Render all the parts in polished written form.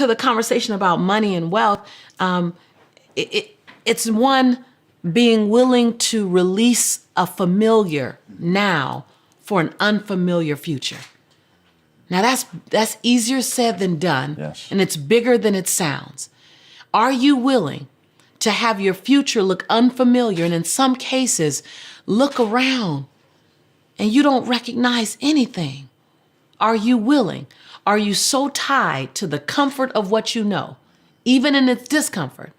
to the conversation about money and wealth, it's one, being willing to release a familiar now for an unfamiliar future. Now that's easier said than done, Yes. And it's bigger than it sounds. Are you willing to have your future look unfamiliar, and in some cases, look around and you don't recognize anything? Are you willing? Are you so tied to the comfort of what you know, even in its discomfort?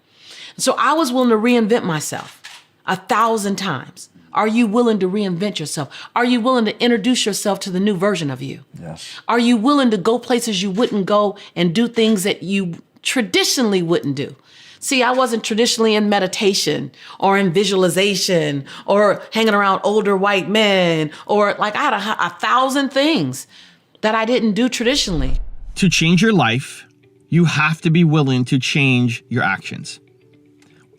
So I was willing to reinvent myself 1,000 times. Are you willing to reinvent yourself? Are you willing to introduce yourself to the new version of you? Yes. Are you willing to go places you wouldn't go and do things that you traditionally wouldn't do? See, I wasn't traditionally in meditation or in visualization or hanging around older white men, or like I had 1,000 things that I didn't do traditionally. To change your life, you have to be willing to change your actions.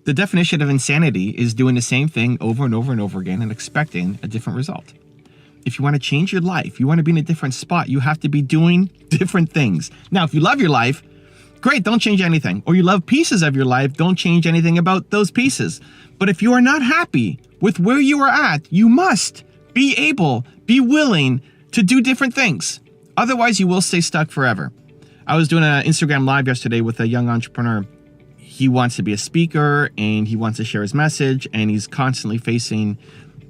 The definition of insanity is doing the same thing over and over and over again and expecting a different result. If you want to change your life, you want to be in a different spot, you have to be doing different things. Now, if you love your life, great, don't change anything. Or you love pieces of your life, don't change anything about those pieces. But if you are not happy with where you are at, you must be willing to do different things. Otherwise, you will stay stuck forever. I was doing an Instagram live yesterday with a young entrepreneur. He wants to be a speaker and he wants to share his message, and he's constantly facing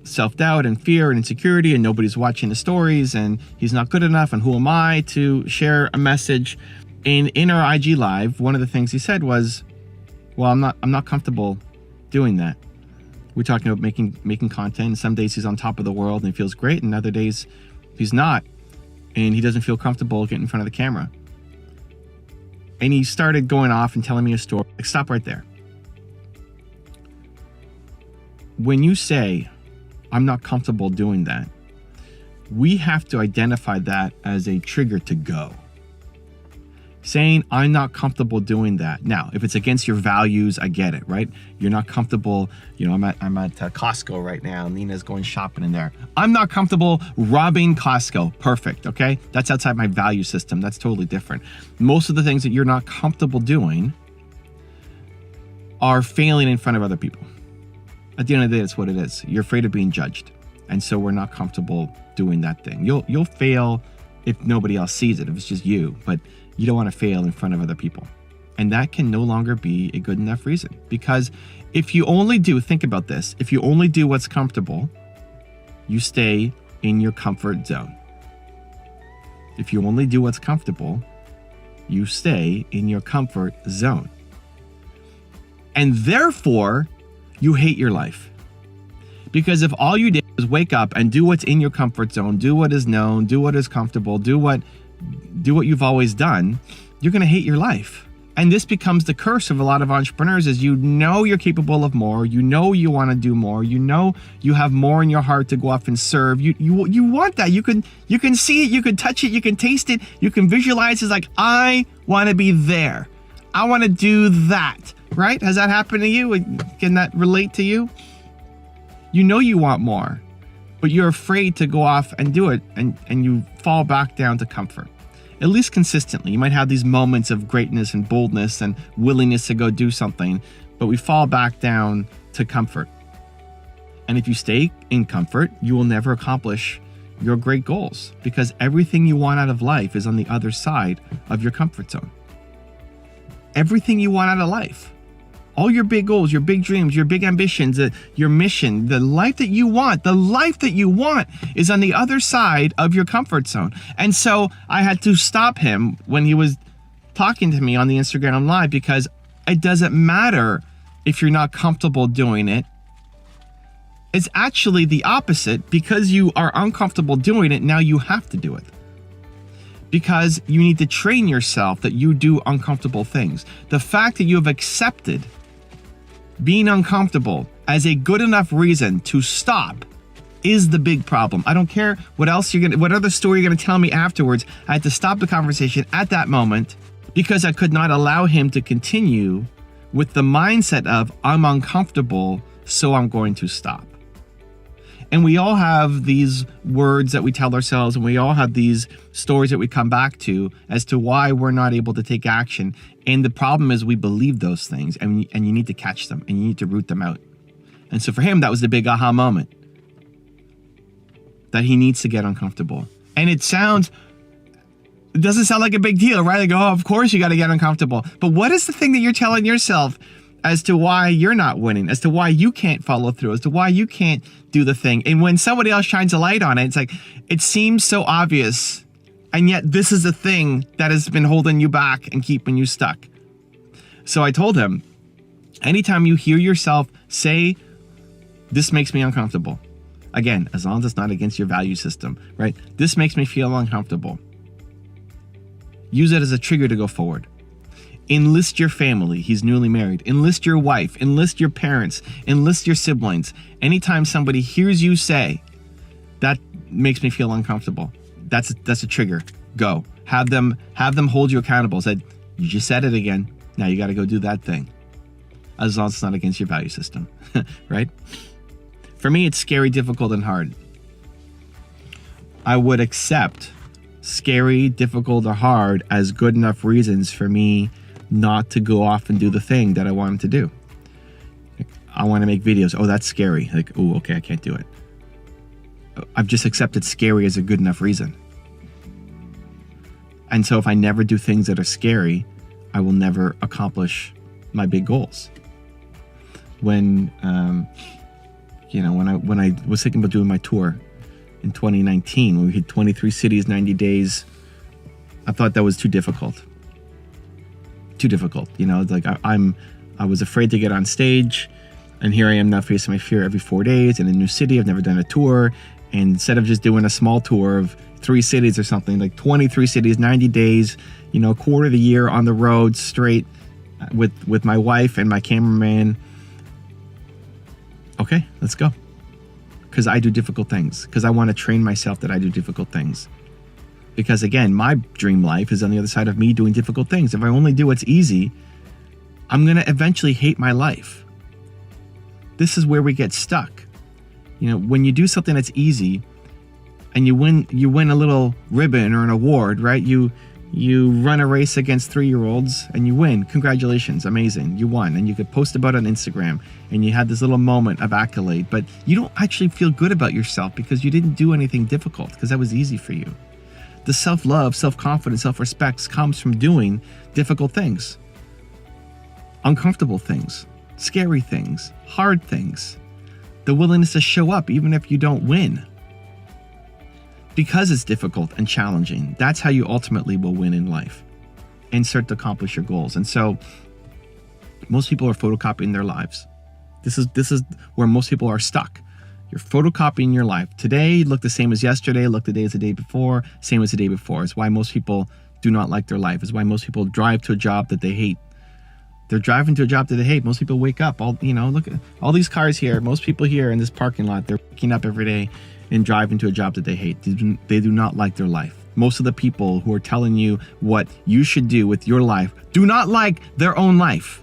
self-doubt and fear and insecurity, and nobody's watching the stories, and he's not good enough, and who am I to share a message? And in our IG live, one of the things he said was, well, I'm not comfortable doing that. We're talking about making content, and some days he's on top of the world and he feels great, and other days he's not, and he doesn't feel comfortable getting in front of the camera. And he started going off and telling me a story. Like, stop right there. When you say, I'm not comfortable doing that, we have to identify that as a trigger to go. Saying, I'm not comfortable doing that. Now, if it's against your values, I get it, right? You're not comfortable. You know, I'm at Costco right now. Nina's going shopping in there. I'm not comfortable robbing Costco. Perfect, okay? That's outside my value system. That's totally different. Most of the things that you're not comfortable doing are failing in front of other people. At the end of the day, that's what it is. You're afraid of being judged. And so we're not comfortable doing that thing. You'll fail if nobody else sees it, if it's just you. But you don't want to fail in front of other people. And that can no longer be a good enough reason. Because if you only do, think about this, if you only do what's comfortable, you stay in your comfort zone. If you only do what's comfortable, you stay in your comfort zone. And therefore, you hate your life. Because if all you did was wake up and do what's in your comfort zone, do what is known, do what is comfortable, do what you've always done, you're going to hate your life. And this becomes the curse of a lot of entrepreneurs, is you know you're capable of more, you know you want to do more, you know you have more in your heart to go off and serve. You want that. You can see it, you can touch it, you can taste it, you can visualize it. It's like, I want to be there. I want to do that, right? Has that happened to you? Can that relate to you? You know you want more, but you're afraid to go off and do it, and you fall back down to comfort. At least consistently. You might have these moments of greatness and boldness and willingness to go do something, but we fall back down to comfort. And if you stay in comfort, you will never accomplish your great goals, because everything you want out of life is on the other side of your comfort zone. Everything you want out of life. All your big goals, your big dreams, your big ambitions, your mission, the life that you want is on the other side of your comfort zone. And so I had to stop him when he was talking to me on the Instagram Live, because it doesn't matter if you're not comfortable doing it. It's actually the opposite. Because you are uncomfortable doing it, now you have to do it. Because you need to train yourself that you do uncomfortable things. The fact that you have accepted being uncomfortable as a good enough reason to stop is the big problem. I don't care what other story you're gonna tell me afterwards. I had to stop the conversation at that moment, because I could not allow him to continue with the mindset of, I'm uncomfortable, so I'm going to stop. And we all have these words that we tell ourselves, and we all have these stories that we come back to as to why we're not able to take action. And the problem is we believe those things, and you need to catch them, and you need to root them out. And so for him, that was the big aha moment, that he needs to get uncomfortable. And it doesn't sound like a big deal, right? Like, oh, of course you got to get uncomfortable. But what is the thing that you're telling yourself as to why you're not winning, as to why you can't follow through, as to why you can't do the thing? And when somebody else shines a light on it, it's like, it seems so obvious, and yet this is the thing that has been holding you back and keeping you stuck. So I told him, anytime you hear yourself say, this makes me uncomfortable, again, as long as it's not against your value system, right? This makes me feel uncomfortable. Use it as a trigger to go forward. Enlist your family. He's newly married. Enlist your wife. Enlist your parents. Enlist your siblings. Anytime somebody hears you say, that makes me feel uncomfortable, that's a trigger. Go. Have them hold you accountable. Said, you just said it again. Now you got to go do that thing. As long as it's not against your value system, right? For me, it's scary, difficult, and hard. I would accept scary, difficult, or hard as good enough reasons for me not to go off and do the thing that I wanted to do. I want to make videos. Oh, that's scary. Like, oh, okay, I can't do it. I've just accepted scary as a good enough reason. And so if I never do things that are scary, I will never accomplish my big goals. When I was thinking about doing my tour in 2019, when we hit 23 cities, 90 days, I thought that was too difficult. Like I was afraid to get on stage, and here I am now facing my fear every 4 days in a new city. I've never done a tour. And instead of just doing a small tour of 3 cities or something, like 23 cities, 90 days, a quarter of the year on the road straight with my wife and my cameraman. Okay, let's go. Because I do difficult things. Because I want to train myself that I do difficult things. Because again, my dream life is on the other side of me doing difficult things. If I only do what's easy, I'm going to eventually hate my life. This is where we get stuck. When you do something that's easy and you win a little ribbon or an award, right? You run a race against 3-year-olds and you win. Congratulations, amazing, you won. And you could post about it on Instagram and you had this little moment of accolade, but you don't actually feel good about yourself because you didn't do anything difficult, because that was easy for you. The self-love, self-confidence, self-respect comes from doing difficult things, uncomfortable things, scary things, hard things. The willingness to show up even if you don't win. Because it's difficult and challenging, that's how you ultimately will win in life and start to accomplish your goals. And so most people are photocopying their lives. This is where most people are stuck. You're photocopying your life. Today look the same as yesterday, look the day as the day before, same as the day before. It's why most people do not like their life. It's why most people drive to a job that they hate. They're driving to a job that they hate. Most people wake up, look at all these cars here. Most people here in this parking lot, they're waking up every day and driving to a job that they hate. They do not like their life. Most of the people who are telling you what you should do with your life do not like their own life.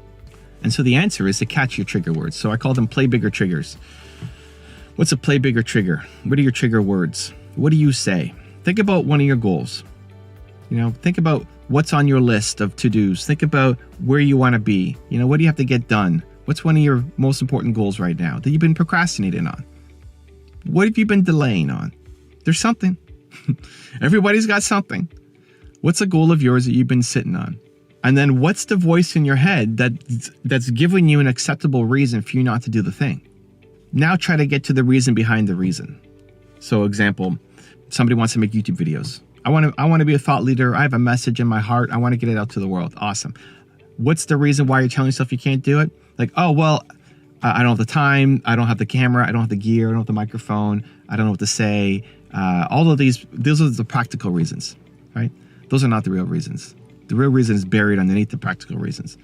And so the answer is to catch your trigger words. So I call them play bigger triggers. What's a play bigger trigger? What are your trigger words? What do you say? Think about one of your goals. Think about what's on your list of to-dos. Think about where you want to be. What do you have to get done? What's one of your most important goals right now that you've been procrastinating on? What have you been delaying on? There's something. Everybody's got something. What's a goal of yours that you've been sitting on? And then what's the voice in your head that's giving you an acceptable reason for you not to do the thing? Now try to get to the reason behind the reason. So example, somebody wants to make YouTube videos. I want to be a thought leader. I have a message in my heart. I want to get it out to the world. Awesome. What's the reason why you're telling yourself you can't do it? Like, oh, well, I don't have the time. I don't have the camera. I don't have the gear. I don't have the microphone. I don't know what to say. All of those are the practical reasons, right? Those are not the real reasons. The real reason is buried underneath the practical reasons.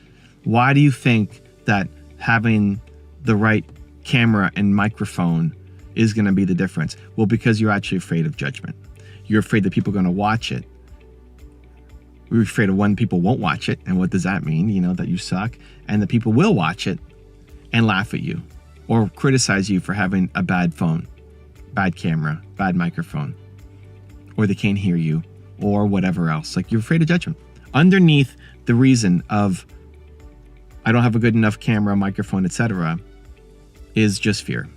Why do you think that having the right camera and microphone is going to be the difference? Well, because you're actually afraid of judgment. You're afraid that people are going to watch it. We're afraid of when people won't watch it. And what does that mean? That you suck. And that people will watch it and laugh at you or criticize you for having a bad phone. bad camera, bad microphone, or they can't hear you, or whatever else. Like, you're afraid of judgment. Underneath the reason of I don't have a good enough camera, microphone, etc., is just fear.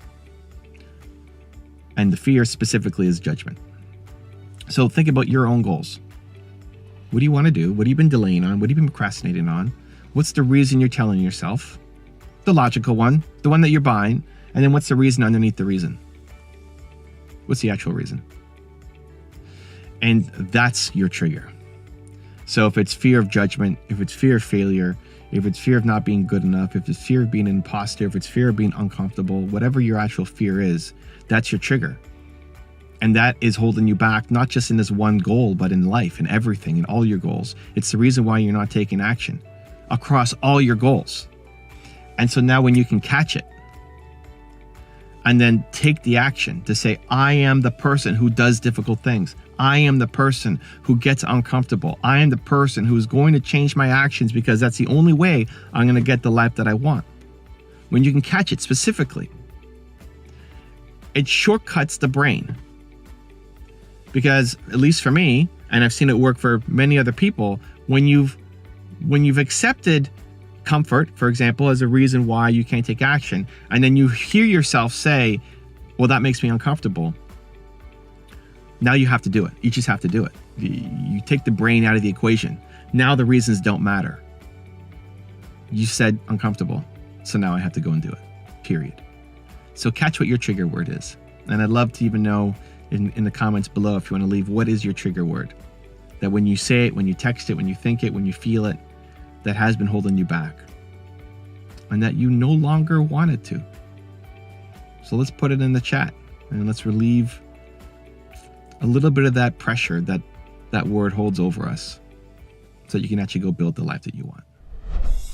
And the fear specifically is judgment. So think about your own goals. What do you want to do? What have you been delaying on? What have you been procrastinating on? What's the reason you're telling yourself? The logical one, the one that you're buying. And then what's the reason underneath the reason? What's the actual reason? And that's your trigger. So if it's fear of judgment, if it's fear of failure, if it's fear of not being good enough, if it's fear of being an imposter, if it's fear of being uncomfortable, whatever your actual fear is, that's your trigger. And that is holding you back, not just in this one goal, but in life, in everything, in all your goals. It's the reason why you're not taking action across all your goals. And so now when you can catch it and then take the action to say, I am the person who does difficult things. I am the person who gets uncomfortable. I am the person who is going to change my actions because that's the only way I'm going to get the life that I want. When you can catch it specifically, it shortcuts the brain. Because at least for me, and I've seen it work for many other people, when you've accepted comfort, for example, as a reason why you can't take action, and then you hear yourself say, well, that makes me uncomfortable. Now you have to do it. You just have to do it. You take the brain out of the equation. Now the reasons don't matter. You said uncomfortable, so now I have to go and do it, period. So catch what your trigger word is. And I'd love to even know in the comments below if you want to leave, what is your trigger word? That when you say it, when you text it, when you think it, when you feel it, that has been holding you back. And that you no longer want it to. So let's put it in the chat and let's relieve a little bit of that pressure that word holds over us so you can actually go build the life that you want.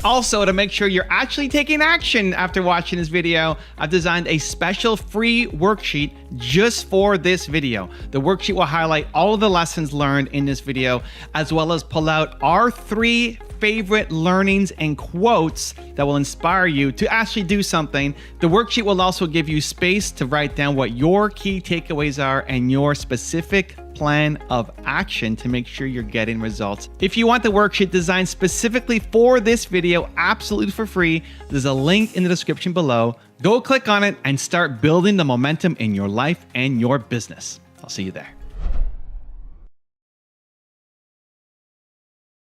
Also, to make sure you're actually taking action after watching this video, I've designed a special free worksheet just for this video. The worksheet will highlight all of the lessons learned in this video, as well as pull out our 3 favorite learnings and quotes that will inspire you to actually do something. The worksheet will also give you space to write down what your key takeaways are and your specific plan of action to make sure you're getting results. If you want the worksheet designed specifically for this video, absolutely for free, there's a link in the description below. Go click on it and start building the momentum in your life and your business. I'll see you there.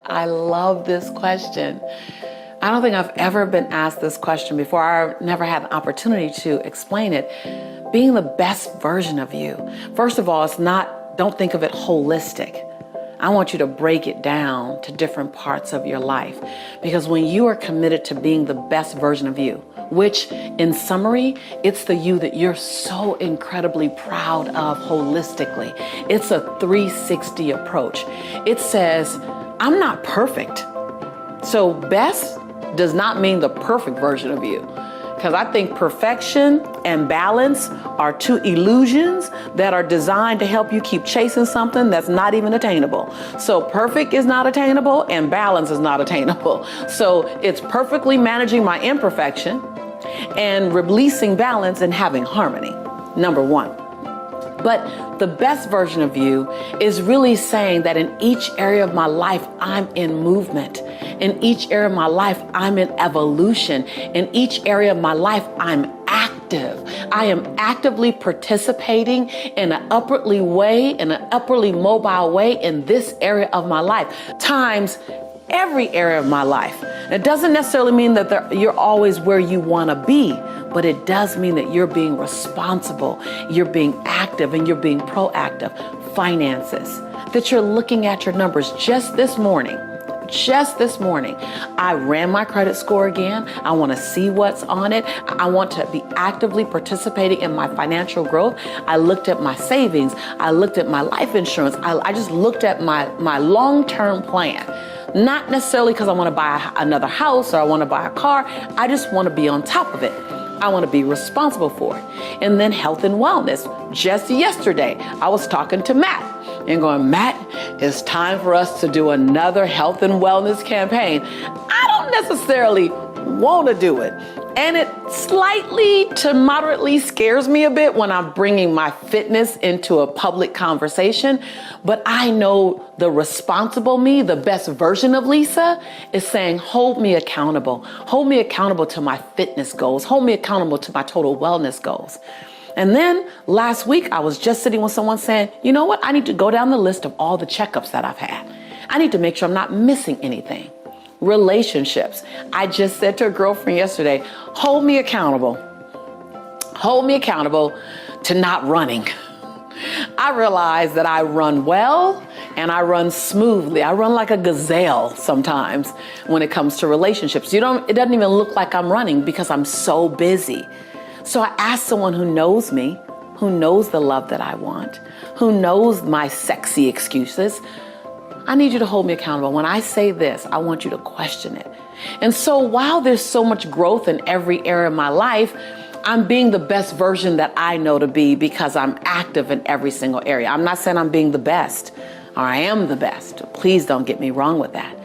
I love this question. I don't think I've ever been asked this question before. I've never had an opportunity to explain it. Being the best version of you. First of all, it's not, don't think of it holistic. I want you to break it down to different parts of your life. Because when you are committed to being the best version of you, which in summary, it's the you that you're so incredibly proud of holistically. It's a 360 approach. It says, I'm not perfect. So best does not mean the perfect version of you. Because I think perfection and balance are 2 illusions that are designed to help you keep chasing something that's not even attainable. So perfect is not attainable and balance is not attainable. So it's perfectly managing my imperfection and releasing balance and having harmony, number 1. But the best version of you is really saying that in each area of my life, I'm in movement. In each area of my life, I'm in evolution. In each area of my life, I'm active. I am actively participating in an upwardly mobile way in this area of my life, times every area of my life. It doesn't necessarily mean that you're always where you want to be, but it does mean that you're being responsible, you're being active, and you're being proactive. Finances, that you're looking at your numbers. Just this morning, I ran my credit score again. I want to see what's on it. I want to be actively participating in my financial growth. I looked at my savings. I looked at my life insurance. I just looked at my long-term plan. Not necessarily because I want to buy another house or I want to buy a car. I just want to be on top of it. I want to be responsible for it. And then health and wellness. Just yesterday, I was talking to Matt and going, Matt, it's time for us to do another health and wellness campaign. I don't necessarily want to do it. And it slightly to moderately scares me a bit when I'm bringing my fitness into a public conversation. But I know the responsible me, the best version of Lisa, is saying, hold me accountable. Hold me accountable to my fitness goals. Hold me accountable to my total wellness goals. And then last week, I was just sitting with someone saying, you know what? I need to go down the list of all the checkups that I've had. I need to make sure I'm not missing anything. Relationships. I just said to a girlfriend yesterday, hold me accountable. Hold me accountable to not running. I realize that I run well and I run smoothly. I run like a gazelle sometimes when it comes to relationships. It doesn't even look like I'm running because I'm so busy. So I asked someone who knows me, who knows the love that I want, who knows my sexy excuses. I need you to hold me accountable. When I say this, I want you to question it. And so while there's so much growth in every area of my life, I'm being the best version that I know to be because I'm active in every single area. I'm not saying I'm being the best or I am the best. Please don't get me wrong with that.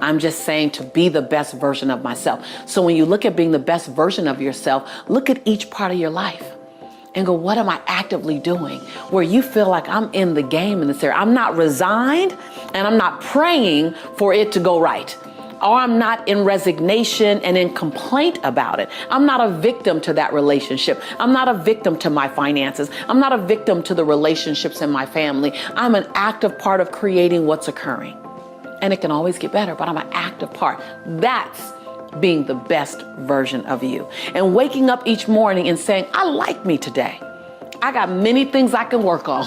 I'm just saying to be the best version of myself. So when you look at being the best version of yourself, look at each part of your life and go, what am I actively doing? Where you feel like I'm in the game in this area. I'm not resigned and I'm not praying for it to go right. Or I'm not in resignation and in complaint about it. I'm not a victim to that relationship. I'm not a victim to my finances. I'm not a victim to the relationships in my family. I'm an active part of creating what's occurring. And it can always get better, but I'm an active part. That's being the best version of you. And waking up each morning and saying, I like me today. I got many things I can work on,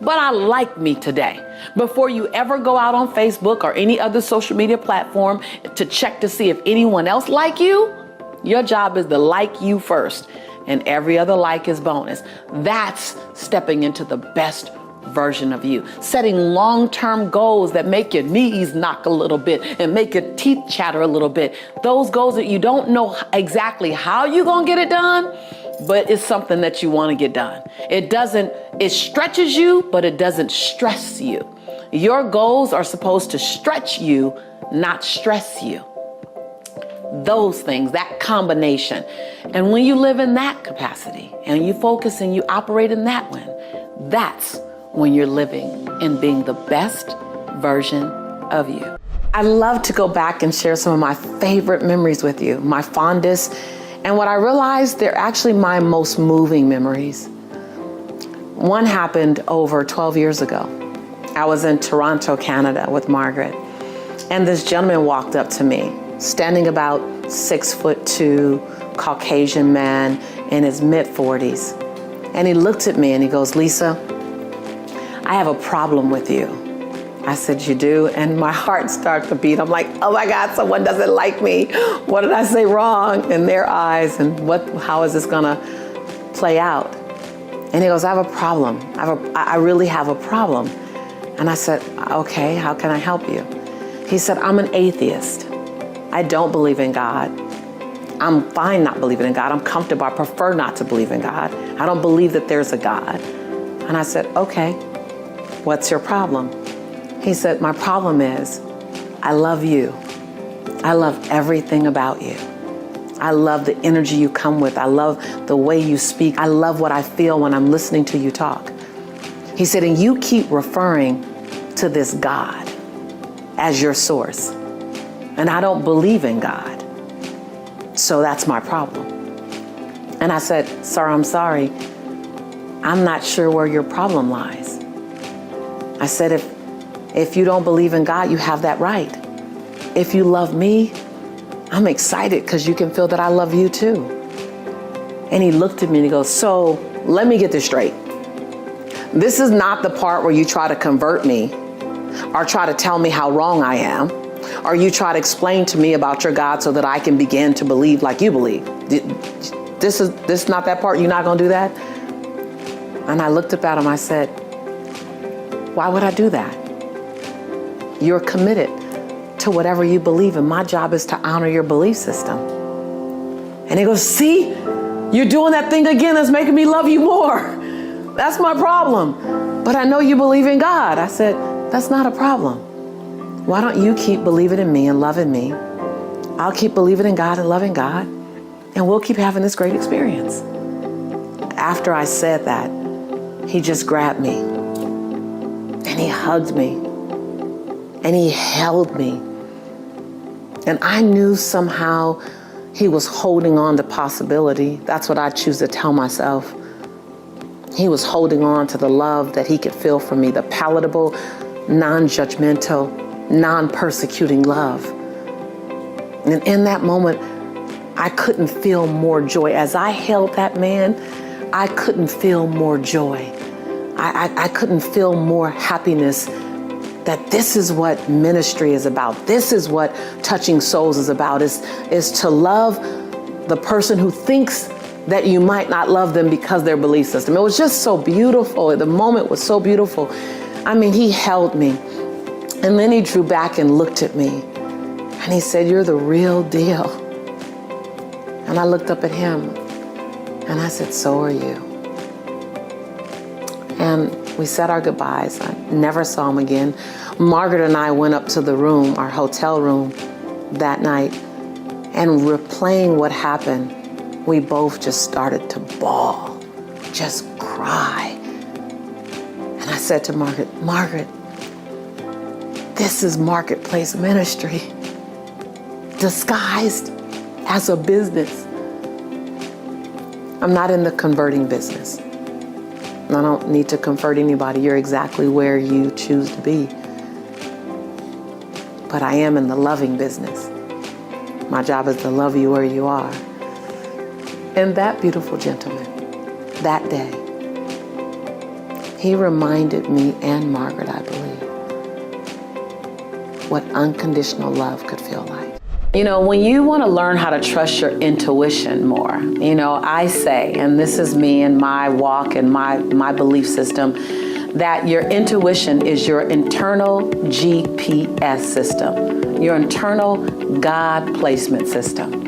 but I like me today. Before you ever go out on Facebook or any other social media platform to check to see if anyone else like you, your job is to like you first. And every other like is bonus. That's stepping into the best version of you. Setting long-term goals that make your knees knock a little bit and make your teeth chatter a little bit. Those goals that you don't know exactly how you're going to get it done, but it's something that you want to get done. It stretches you, but it doesn't stress you. Your goals are supposed to stretch you, not stress you. Those things, that combination. And when you live in that capacity and you focus and you operate in that one, that's when you're living and being the best version of you. I love to go back and share some of my favorite memories with you, my fondest, and what I realized they're actually my most moving memories. One happened over 12 years ago. I was in Toronto, Canada with Margaret, and this gentleman walked up to me, standing about 6'2", Caucasian man in his mid-40s. And he looked at me and he goes, Lisa, I have a problem with you. I said, you do? And my heart started to beat. I'm like, oh my God, someone doesn't like me. What did I say wrong in their eyes? And how is this gonna play out? And he goes, I have a problem. I really have a problem. And I said, okay, how can I help you? He said, I'm an atheist. I don't believe in God. I'm fine not believing in God. I'm comfortable. I prefer not to believe in God. I don't believe that there's a God. And I said, okay, what's your problem? He said, my problem is I love you. I love everything about you. I love the energy you come with. I love the way you speak. I love what I feel when I'm listening to you talk. He said, and you keep referring to this God as your source. And I don't believe in God. So that's my problem. And I said, sir, I'm sorry. I'm not sure where your problem lies. I said, if you don't believe in God, you have that right. If you love me, I'm excited because you can feel that I love you too. And he looked at me and he goes, so let me get this straight. This is not the part where you try to convert me or try to tell me how wrong I am, or you try to explain to me about your God so that I can begin to believe like you believe. This is not that part. You're not going to do that? And I looked up at him. I said, why would I do that? You're committed to whatever you believe in. My job is to honor your belief system. And he goes, see, you're doing that thing again that's making me love you more. That's my problem. But I know you believe in God. I said, that's not a problem. Why don't you keep believing in me and loving me? I'll keep believing in God and loving God. and we'll keep having this great experience. After I said that, he just grabbed me and he hugged me and he held me. And I knew somehow he was holding on to possibility. That's what I choose to tell myself. He was holding on to the love that he could feel from me, the palatable, non-judgmental, non-persecuting love. And in that moment, I couldn't feel more joy. As I held that man, I couldn't feel more joy. I couldn't feel more happiness that this is what ministry is about. This is what touching souls is about, is to love the person who thinks that you might not love them because their belief system. It was just so beautiful. The moment was so beautiful. I mean, he held me and then he drew back and looked at me and he said, "You're the real deal." And I looked up at him and I said, "So are you." And we said our goodbyes. I never saw him again. Margaret and I went up to the room, our hotel room, that night, and replaying what happened, we both just started to bawl, just cry. And I said to Margaret, "Margaret, this is marketplace ministry disguised as a business. I'm not in the converting business. I don't need to convert anybody. You're exactly where you choose to be. But I am in the loving business. My job is to love you where you are." And that beautiful gentleman, that day, he reminded me and Margaret, I believe, what unconditional love could feel like. You know, when you want to learn how to trust your intuition more, you know, I say, and this is me and my walk and my belief system, that your intuition is your internal GPS system, your internal God placement system.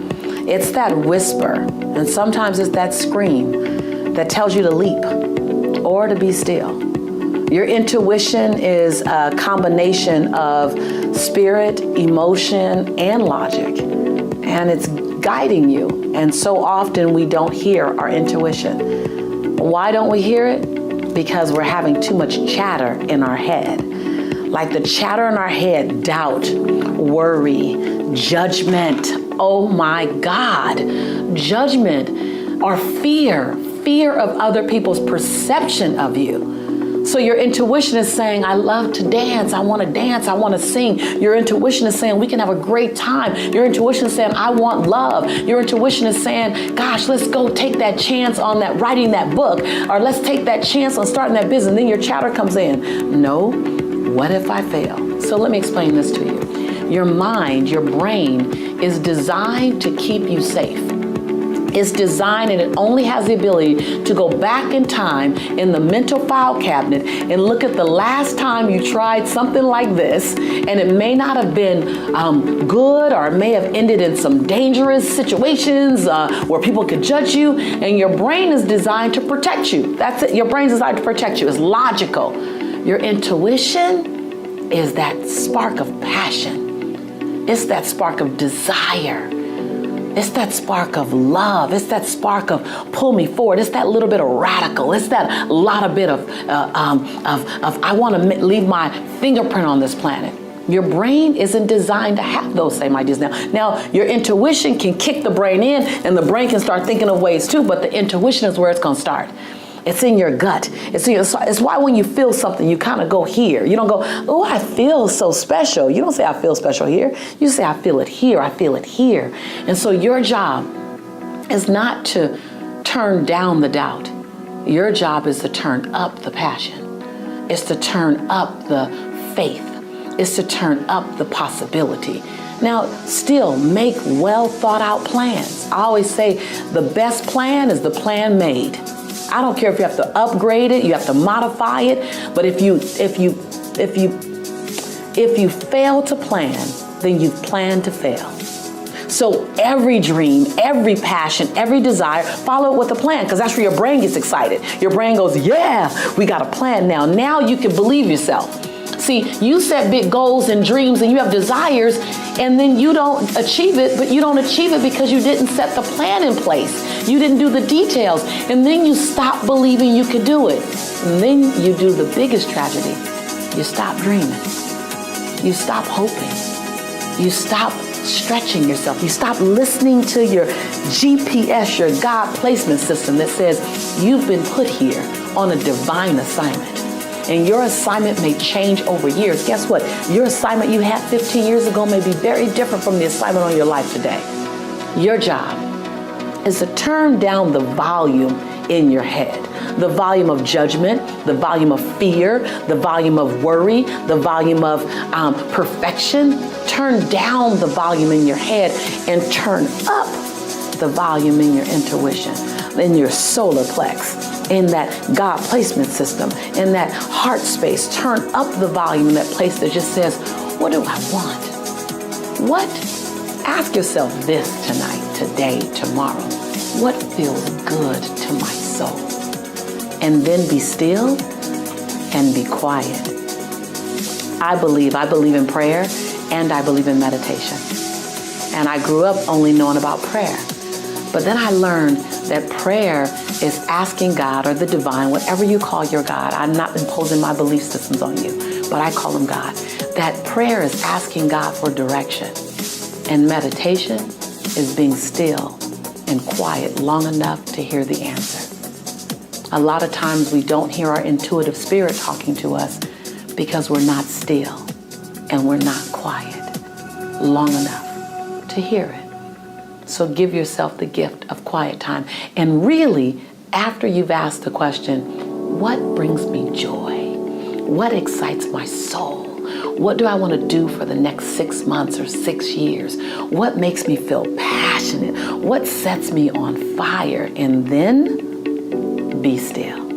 It's that whisper, and sometimes it's that scream that tells you to leap or to be still. Your intuition is a combination of spirit, emotion, and logic, and it's guiding you. And so often we don't hear our intuition. Why don't we hear it? Because we're having too much chatter in our head. Like the chatter in our head, doubt, worry, judgment. Oh my God, judgment or fear of other people's perception of you. So your intuition is saying, "I love to dance. I want to sing." Your intuition is saying, "We can have a great time." Your intuition is saying, "I want love." Your intuition is saying, "Gosh, let's go take that chance on that writing that book," or "Let's take that chance on starting that business." And then your chatter comes in. "No, what if I fail?" So let me explain this to you. Your mind, your brain is designed to keep you safe. It's designed, and it only has the ability to go back in time in the mental file cabinet and look at the last time you tried something like this, and it may not have been good, or it may have ended in some dangerous situations where people could judge you, and your brain is designed to protect you. That's it. Your brain's designed to protect you. It's logical. Your intuition is that spark of passion. It's that spark of desire. It's that spark of love. It's that spark of pull me forward. It's that little bit of radical. It's that lot of bit of I want to leave my fingerprint on this planet. Your brain isn't designed to have those same ideas now. Now, your intuition can kick the brain in, and the brain can start thinking of ways too, but the intuition is where it's going to start. It's in your gut. It's why when you feel something, you kind of go here. You don't go, "Oh, I feel so special." You don't say, "I feel special here." You say, "I feel it here. I feel it here." And so your job is not to turn down the doubt. Your job is to turn up the passion. It's to turn up the faith. It's to turn up the possibility. Now, still make well thought out plans. I always say the best plan is the plan made. I don't care if you have to upgrade it, you have to modify it, but if you fail to plan, then you've planned to fail. So every dream, every passion, every desire, follow it with a plan, because that's where your brain gets excited. Your brain goes, "Yeah, we got a plan now." Now you can believe yourself. See, you set big goals and dreams and you have desires, and then you don't achieve it, but you don't achieve it because you didn't set the plan in place. You didn't do the details, and then you stop believing you could do it. And then you do the biggest tragedy. You stop dreaming. You stop hoping. You stop stretching yourself. You stop listening to your GPS, your God placement system that says you've been put here on a divine assignment. And your assignment may change over years. Guess what? Your assignment you had 15 years ago may be very different from the assignment on your life today. Your job is to turn down the volume in your head. The volume of judgment, the volume of fear, the volume of worry, the volume of perfection. Turn down the volume in your head and turn up the volume in your intuition, in your solar plex, in that God placement system, in that heart space. Turn up the volume in that place that just says, what do I want? What? Ask yourself this tonight, today, tomorrow. What feels good to my soul? And then be still and be quiet. I believe in prayer, and I believe in meditation. And I grew up only knowing about prayer. But then I learned that prayer is asking God or the divine, whatever you call your God. I'm not imposing my belief systems on you, but I call him God. That prayer is asking God for direction. And meditation is being still and quiet long enough to hear the answer. A lot of times we don't hear our intuitive spirit talking to us because we're not still and we're not quiet long enough to hear it. So give yourself the gift of quiet time. And really, after you've asked the question, what brings me joy? What excites my soul? What do I want to do for the next 6 months or 6 years? What makes me feel passionate? What sets me on fire? And then be still.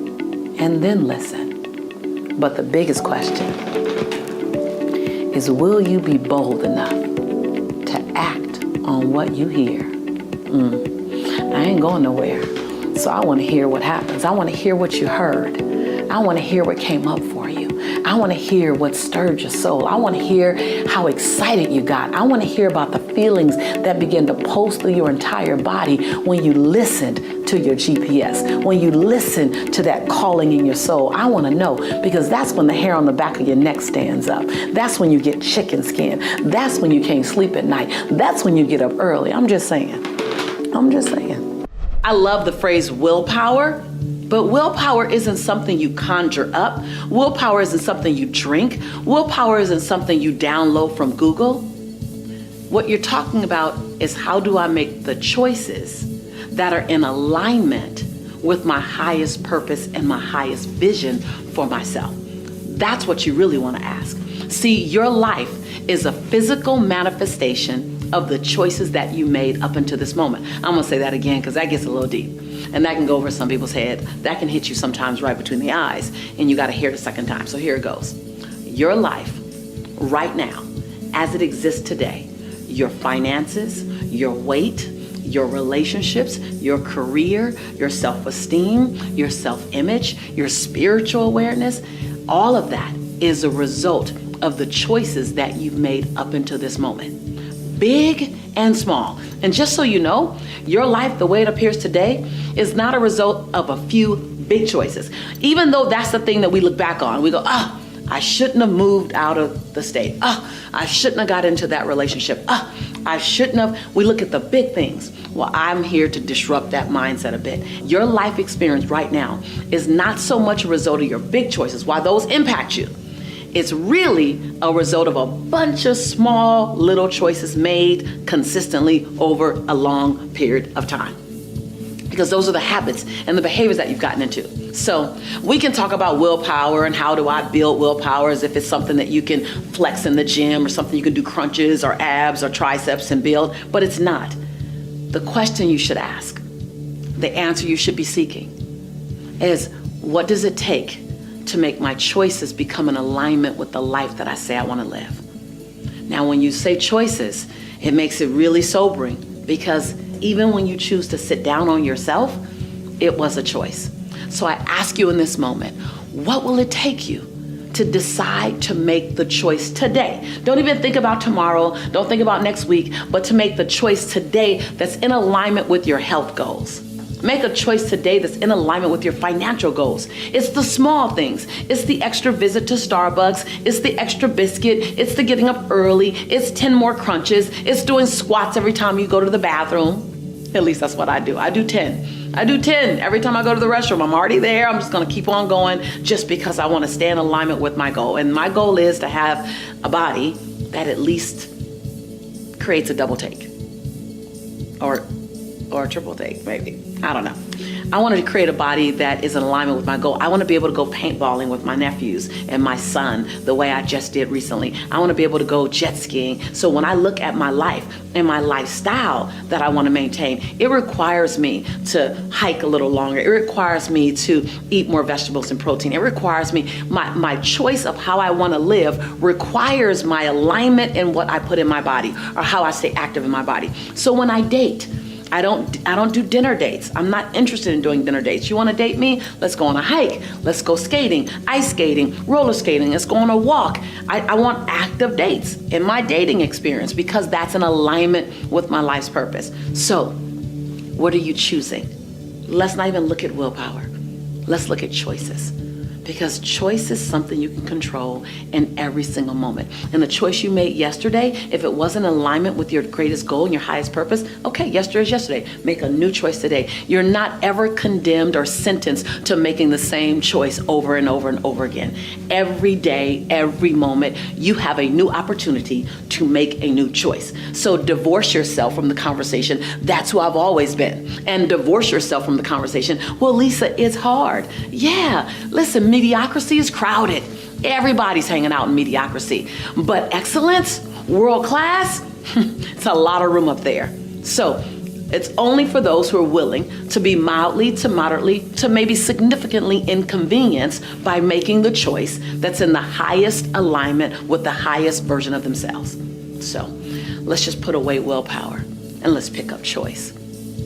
And then listen. But the biggest question is, will you be bold enough to act on what you hear? I ain't going nowhere. So I want to hear what happens. I want to hear what you heard. I want to hear what came up for you. I want to hear what stirred your soul. I want to hear how excited you got. I want to hear about the feelings that began to pulse through your entire body when you listened to your GPS, when you listened to that calling in your soul. I want to know, because that's when the hair on the back of your neck stands up. That's when you get chicken skin. That's when you can't sleep at night. That's when you get up early. I'm just saying. I love the phrase willpower. But willpower isn't something you conjure up. Willpower isn't something you drink. Willpower isn't something you download from Google. What you're talking about is, how do I make the choices that are in alignment with my highest purpose and my highest vision for myself? That's what you really want to ask. See, your life is a physical manifestation of the choices that you made up until this moment. I'm going to say that again because that gets a little deep. And that can go over some people's head. That can hit you sometimes right between the eyes, and you got to hear it a second time. So here it goes. Your life right now, as it exists today, your finances, your weight, your relationships, your career, your self-esteem, your self-image, your spiritual awareness, all of that is a result of the choices that you've made up until this moment. Big and small. And just so you know, your life, the way it appears today, is not a result of a few big choices. Even though that's the thing that we look back on. We go, I shouldn't have moved out of the state. I shouldn't have got into that relationship. I shouldn't have. We look at the big things. Well, I'm here to disrupt that mindset a bit. Your life experience right now is not so much a result of your big choices, while those impact you. It's really a result of a bunch of small little choices made consistently over a long period of time. Because those are the habits and the behaviors that you've gotten into. So we can talk about willpower and how do I build willpower, as if it's something that you can flex in the gym or something you can do crunches or abs or triceps and build, but it's not. The question you should ask, the answer you should be seeking is, what does it take to make my choices become in alignment with the life that I say I want to live? Now, when you say choices, it makes it really sobering, because even when you choose to sit down on yourself, it was a choice. So I ask you in this moment, what will it take you to decide to make the choice today. Don't even think about tomorrow. Don't think about next week, but to make the choice today that's in alignment with your health goals. Make a choice today that's in alignment with your financial goals. It's the small things. It's the extra visit to Starbucks. It's the extra biscuit. It's the getting up early. It's 10 more crunches. It's doing squats every time you go to the bathroom. At least that's what I do. I do 10. I do 10 every time I go to the restroom. I'm already there. I'm just going to keep on going just because I want to stay in alignment with my goal. And my goal is to have a body that at least creates a double take or a triple take, maybe. I don't know. I wanted to create a body that is in alignment with my goal. I want to be able to go paintballing with my nephews and my son the way I just did recently. I want to be able to go jet skiing. So when I look at my life and my lifestyle that I want to maintain, it requires me to hike a little longer. It requires me to eat more vegetables and protein. It requires me, my choice of how I want to live requires my alignment in what I put in my body or how I stay active in my body. So when I date, I don't do dinner dates. I'm not interested in doing dinner dates. You want to date me? Let's go on a hike. Let's go skating, ice skating, roller skating. Let's go on a walk. I want active dates in my dating experience because that's in alignment with my life's purpose. So, what are you choosing? Let's not even look at willpower. Let's look at choices. Because choice is something you can control in every single moment. And the choice you made yesterday, if it wasn't in alignment with your greatest goal and your highest purpose, okay, yesterday is yesterday. Make a new choice today. You're not ever condemned or sentenced to making the same choice over and over and over again. Every day, every moment, you have a new opportunity to make a new choice. So divorce yourself from the conversation, that's who I've always been. And divorce yourself from the conversation, well, Lisa, it's hard. Yeah, listen, mediocrity is crowded. Everybody's hanging out in mediocrity. But excellence, world class, it's a lot of room up there. So it's only for those who are willing to be mildly to moderately to maybe significantly inconvenienced by making the choice that's in the highest alignment with the highest version of themselves. So let's just put away willpower and let's pick up choice.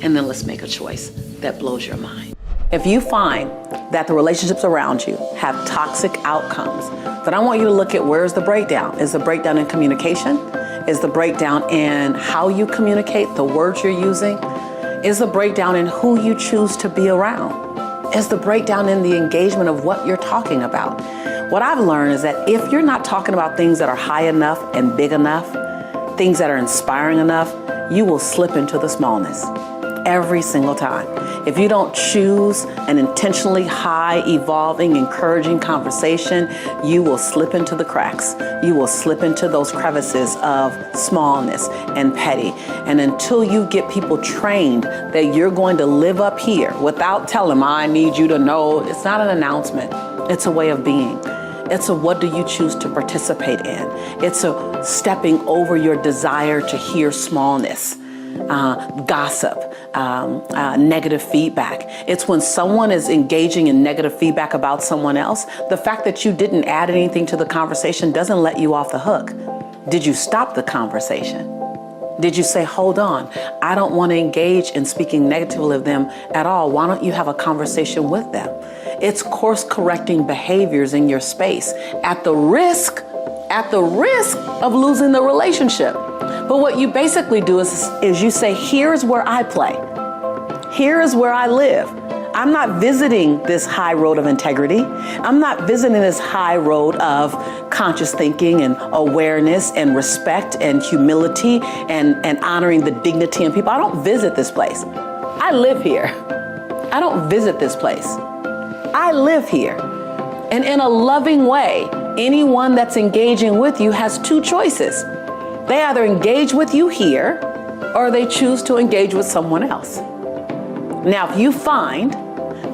And then let's make a choice that blows your mind. If you find that the relationships around you have toxic outcomes, then I want you to look at where's the breakdown. Is the breakdown in communication? Is the breakdown in how you communicate, the words you're using? Is the breakdown in who you choose to be around? Is the breakdown in the engagement of what you're talking about? What I've learned is that if you're not talking about things that are high enough and big enough, things that are inspiring enough, you will slip into the smallness every single time. If you don't choose an intentionally high, evolving, encouraging conversation, you will slip into the cracks. You will slip into those crevices of smallness and petty. And until you get people trained that you're going to live up here without telling them, I need you to know, it's not an announcement. It's a way of being. It's a what do you choose to participate in. It's a stepping over your desire to hear smallness. Gossip, negative feedback. It's when someone is engaging in negative feedback about someone else, the fact that you didn't add anything to the conversation doesn't let you off the hook. Did you stop the conversation? Did you say, hold on, I don't want to engage in speaking negatively of them at all. Why don't you have a conversation with them? It's course correcting behaviors in your space at the risk of losing the relationship. But what you basically do is you say, here's where I play. Here is where I live. I'm not visiting this high road of integrity. I'm not visiting this high road of conscious thinking and awareness and respect and humility and honoring the dignity in people. I don't visit this place. I live here. I don't visit this place. I live here. And in a loving way, anyone that's engaging with you has two choices. They either engage with you here or they choose to engage with someone else. Now, if you find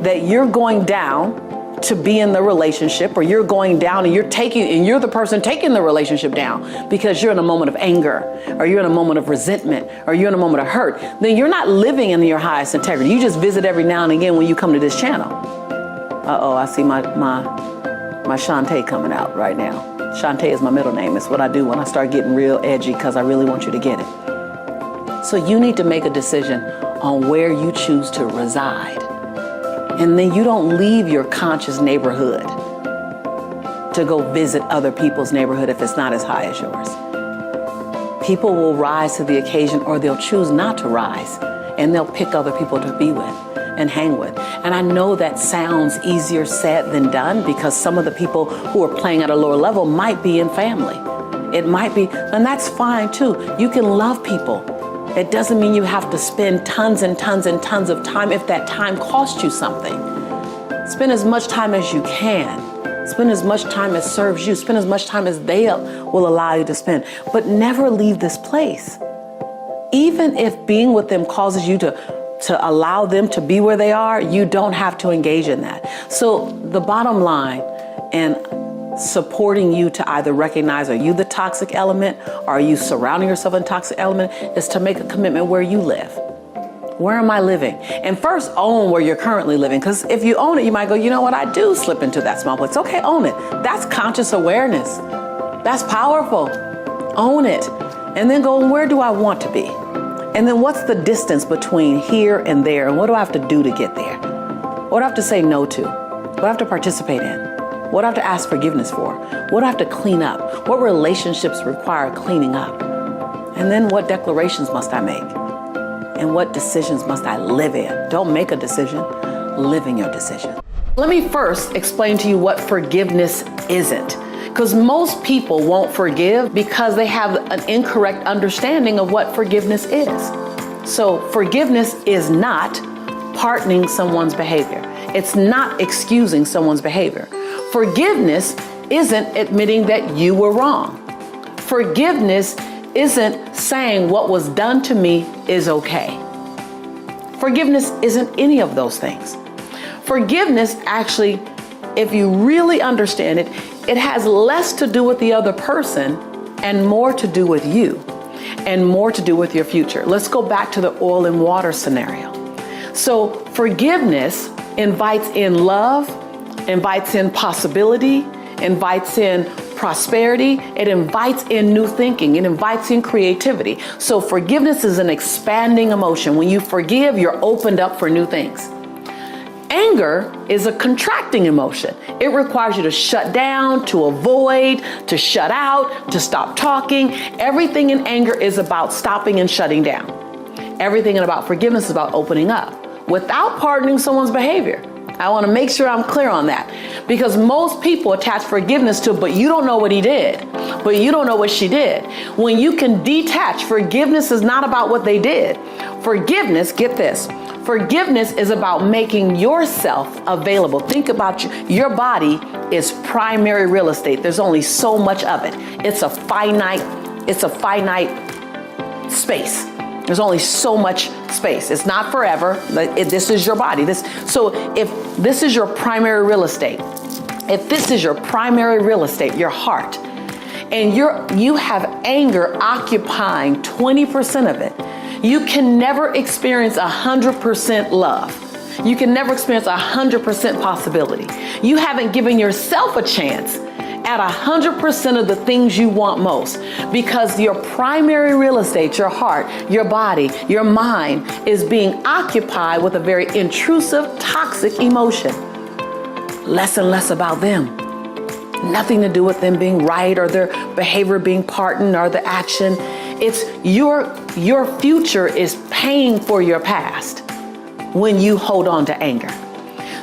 that you're going down to be in the relationship or you're going down and you're the person taking the relationship down because you're in a moment of anger or you're in a moment of resentment or you're in a moment of hurt, then you're not living in your highest integrity. You just visit every now and again when you come to this channel. Uh-oh, I see my Shantae coming out right now. Shantae is my middle name. It's what I do when I start getting real edgy because I really want you to get it. So you need to make a decision on where you choose to reside. And then you don't leave your conscious neighborhood. to go visit other people's neighborhood if it's not as high as yours. People will rise to the occasion, or they'll choose not to rise, and they'll pick other people to be with and hang with. And I know that sounds easier said than done, because some of the people who are playing at a lower level might be in family. It might be, and that's fine too. You can love people. It doesn't mean you have to spend tons and tons and tons of time if that time costs you something. Spend as much time as you can. Spend as much time as serves you. Spend as much time as they will allow you to spend. But never leave this place. Even if being with them causes you to allow them to be where they are, you don't have to engage in that. So the bottom line in supporting you to either recognize, are you the toxic element, or are you surrounding yourself in toxic element, is to make a commitment where you live. Where am I living? And first own where you're currently living, because if you own it, you might go, you know what, I do slip into that small place. Okay, own it. That's conscious awareness. That's powerful. Own it. And then go, where do I want to be? And then what's the distance between here and there? And what do I have to do to get there? What do I have to say no to? What do I have to participate in? What do I have to ask forgiveness for? What do I have to clean up? What relationships require cleaning up? And then what declarations must I make? And what decisions must I live in? Don't make a decision, live in your decision. Let me first explain to you what forgiveness isn't. Because most people won't forgive because they have an incorrect understanding of what forgiveness is. So forgiveness is not pardoning someone's behavior. It's not excusing someone's behavior. Forgiveness isn't admitting that you were wrong. Forgiveness isn't saying what was done to me is okay. Forgiveness isn't any of those things. Forgiveness actually, if you really understand it, it has less to do with the other person and more to do with you and more to do with your future. Let's go back to the oil and water scenario. So forgiveness invites in love, invites in possibility, invites in prosperity, it invites in new thinking, it invites in creativity. So forgiveness is an expanding emotion. When you forgive, you're opened up for new things. Anger is a contracting emotion. It requires you to shut down, to avoid, to shut out, to stop talking. Everything in anger is about stopping and shutting down. Everything about forgiveness is about opening up without pardoning someone's behavior. I want to make sure I'm clear on that, because most people attach forgiveness to, but you don't know what he did, but you don't know what she did. When you can detach, forgiveness is not about what they did. Forgiveness, get this, forgiveness is about making yourself available. Think about your body is primary real estate. There's only so much of it. It's a finite space. There's only so much space. It's not forever. This is your body. So if this is your primary real estate, your heart, and you have anger occupying 20% of it, you can never experience 100% love. You can never experience 100% possibility. You haven't given yourself a chance at 100% of the things you want most, because your primary real estate, your heart, your body, your mind is being occupied with a very intrusive, toxic emotion. Less and less about them. Nothing to do with them being right or their behavior being pardoned or the action. It's your future is paying for your past when you hold on to anger.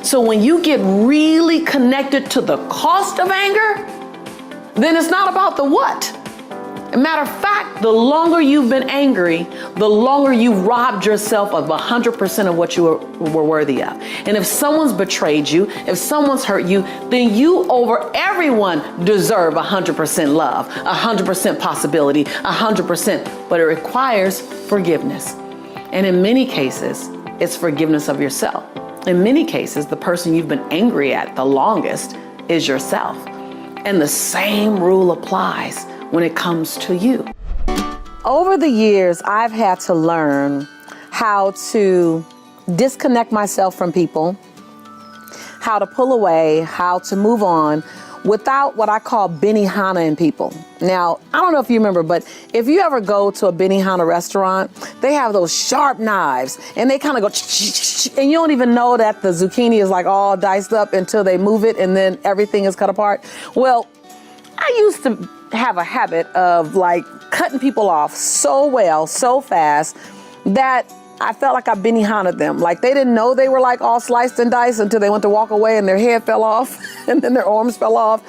So when you get really connected to the cost of anger, then it's not about the what. As a matter of fact, the longer you've been angry, the longer you've robbed yourself of 100% of what you were worthy of. And if someone's betrayed you, if someone's hurt you, then you over everyone deserve 100% love, 100% possibility, 100%. But it requires forgiveness. And in many cases, it's forgiveness of yourself. In many cases, the person you've been angry at the longest is yourself. And the same rule applies when it comes to you. Over the years, I've had to learn how to disconnect myself from people, how to pull away, how to move on without what I call Benihana in people. Now, I don't know if you remember, but if you ever go to a Benihana restaurant, they have those sharp knives and they kind of go, and you don't even know that the zucchini is like all diced up until they move it and then everything is cut apart. Well, I used to have a habit of like cutting people off so well, so fast, that I felt like I Benihana them. Like they didn't know they were like all sliced and diced until they went to walk away and their head fell off and then their arms fell off.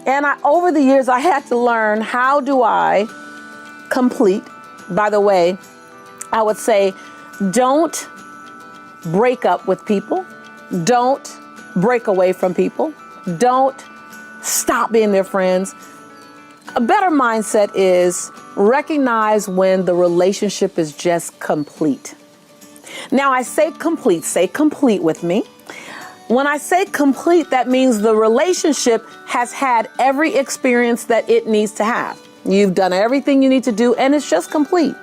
And over the years, I had to learn, how do I complete? By the way, I would say, don't break up with people. Don't break away from people. Don't stop being their friends. A better mindset is recognize when the relationship is just complete. Now, I say complete with me. When I say complete, that means the relationship has had every experience that it needs to have. You've done everything you need to do, and it's just complete.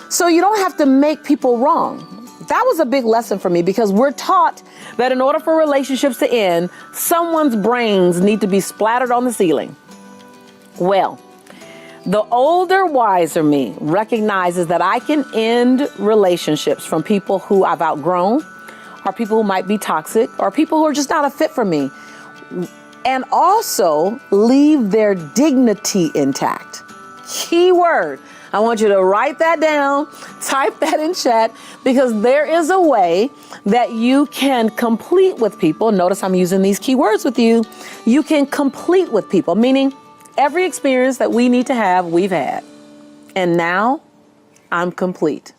So you don't have to make people wrong. That was a big lesson for me, because we're taught that in order for relationships to end, someone's brains need to be splattered on the ceiling. Well, the older, wiser me recognizes that I can end relationships from people who I've outgrown, or people who might be toxic, or people who are just not a fit for me, and also leave their dignity intact. Key word. I want you to write that down, type that in chat, because there is a way that you can complete with people. Notice I'm using these key words with you. You can complete with people, meaning every experience that we need to have, we've had. And now I'm complete.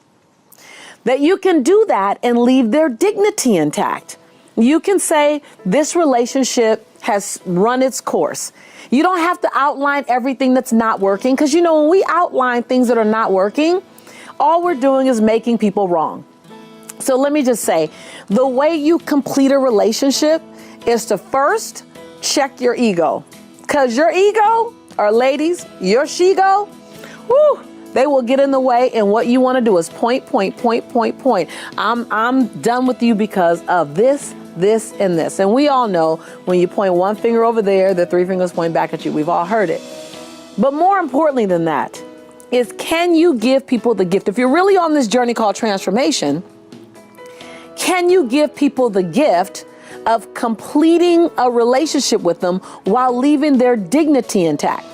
That you can do that and leave their dignity intact. You can say this relationship has run its course. You don't have to outline everything that's not working, because when we outline things that are not working, all we're doing is making people wrong. So let me just say, the way you complete a relationship is to first check your ego. Because your ego, or ladies, your she-go, they will get in the way, and what you want to do is point. I'm done with you because of this, and this. And we all know when you point one finger over there, the three fingers point back at you. We've all heard it. But more importantly than that is, can you give people the gift? If you're really on this journey called transformation, can you give people the gift of completing a relationship with them while leaving their dignity intact?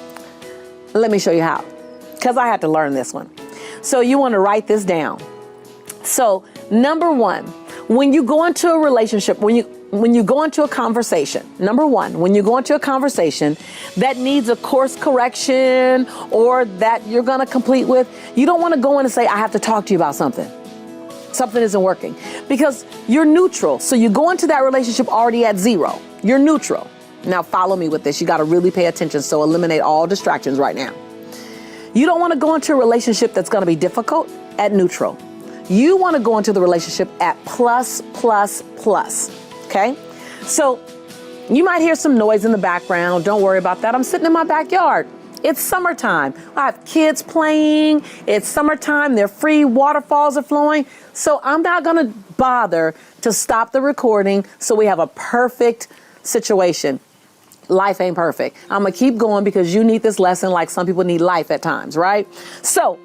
Let me show you how, because I had to learn this one. So you want to write this down. So number one, when you go into a relationship, when you go into a conversation, number one, when you go into a conversation that needs a course correction or that you're going to complete with, you don't want to go in and say, I have to talk to you about something. Something isn't working, because you're neutral. So you go into that relationship already at zero. You're neutral. Now follow me with this. You got to really pay attention. So eliminate all distractions right now. You don't want to go into a relationship that's going to be difficult at neutral. You want to go into the relationship at plus. Okay? So you might hear some noise in the background. Don't worry about that. I'm sitting in my backyard. It's summertime. I have kids playing. It's summertime. They're free. Waterfalls are flowing. So I'm not going to bother to stop the recording so we have a perfect situation. Life ain't perfect. I'm going to keep going because you need this lesson like some people need life at times, right? So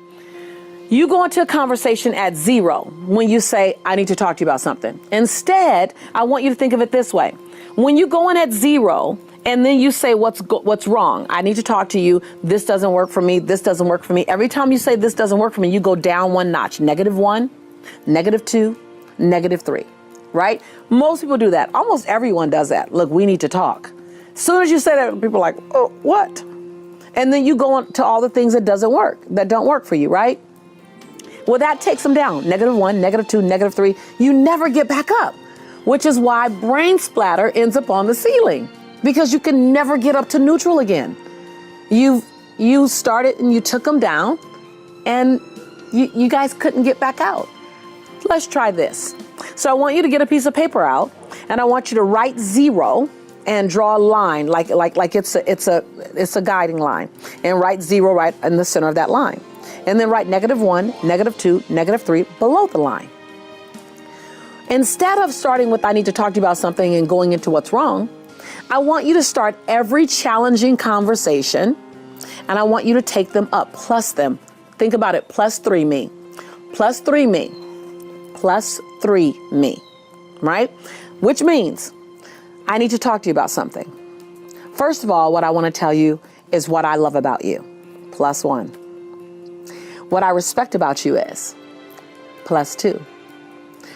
you go into a conversation at zero when you say, I need to talk to you about something. Instead, I want you to think of it this way. When you go in at zero and then you say, what's wrong? I need to talk to you. This doesn't work for me. This doesn't work for me. Every time you say this doesn't work for me, you go down one notch. -1, -2, -3, right? Most people do that. Almost everyone does that. Look, we need to talk. As soon as you say that, people are like, oh, what? And then you go on to all the things that don't work for you, right? Well, that takes them down. -1, -2, -3. You never get back up, which is why brain splatter ends up on the ceiling, because you can never get up to neutral again. You started and you took them down, and you guys couldn't get back out. Let's try this. So I want you to get a piece of paper out, and I want you to write 0 and draw a line like it's a guiding line, and write 0 right in the center of that line. And then write -1, -2, -3 below the line. Instead of starting with I need to talk to you about something and going into what's wrong, I want you to start every challenging conversation, and I want you to take them up, plus them. Think about it, plus 3 me, plus 3 me, plus 3 me, right? Which means I need to talk to you about something. First of all, what I want to tell you is what I love about you, plus 1. What I respect about you is, plus 2.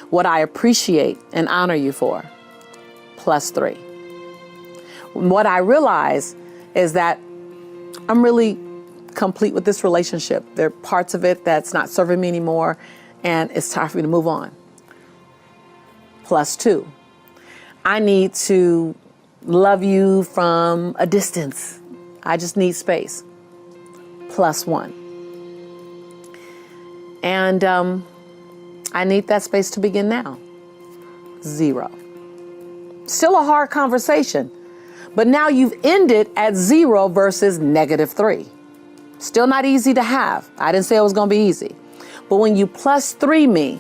What I appreciate and honor you for, plus 3. What I realize is that I'm really complete with this relationship. There are parts of it that's not serving me anymore, and it's time for me to move on. Plus 2. I need to love you from a distance. I just need space. Plus 1. And I need that space to begin now. 0. Still a hard conversation, but now you've ended at 0 versus -3. Still not easy to have. I didn't say it was going to be easy. But when you plus 3 me,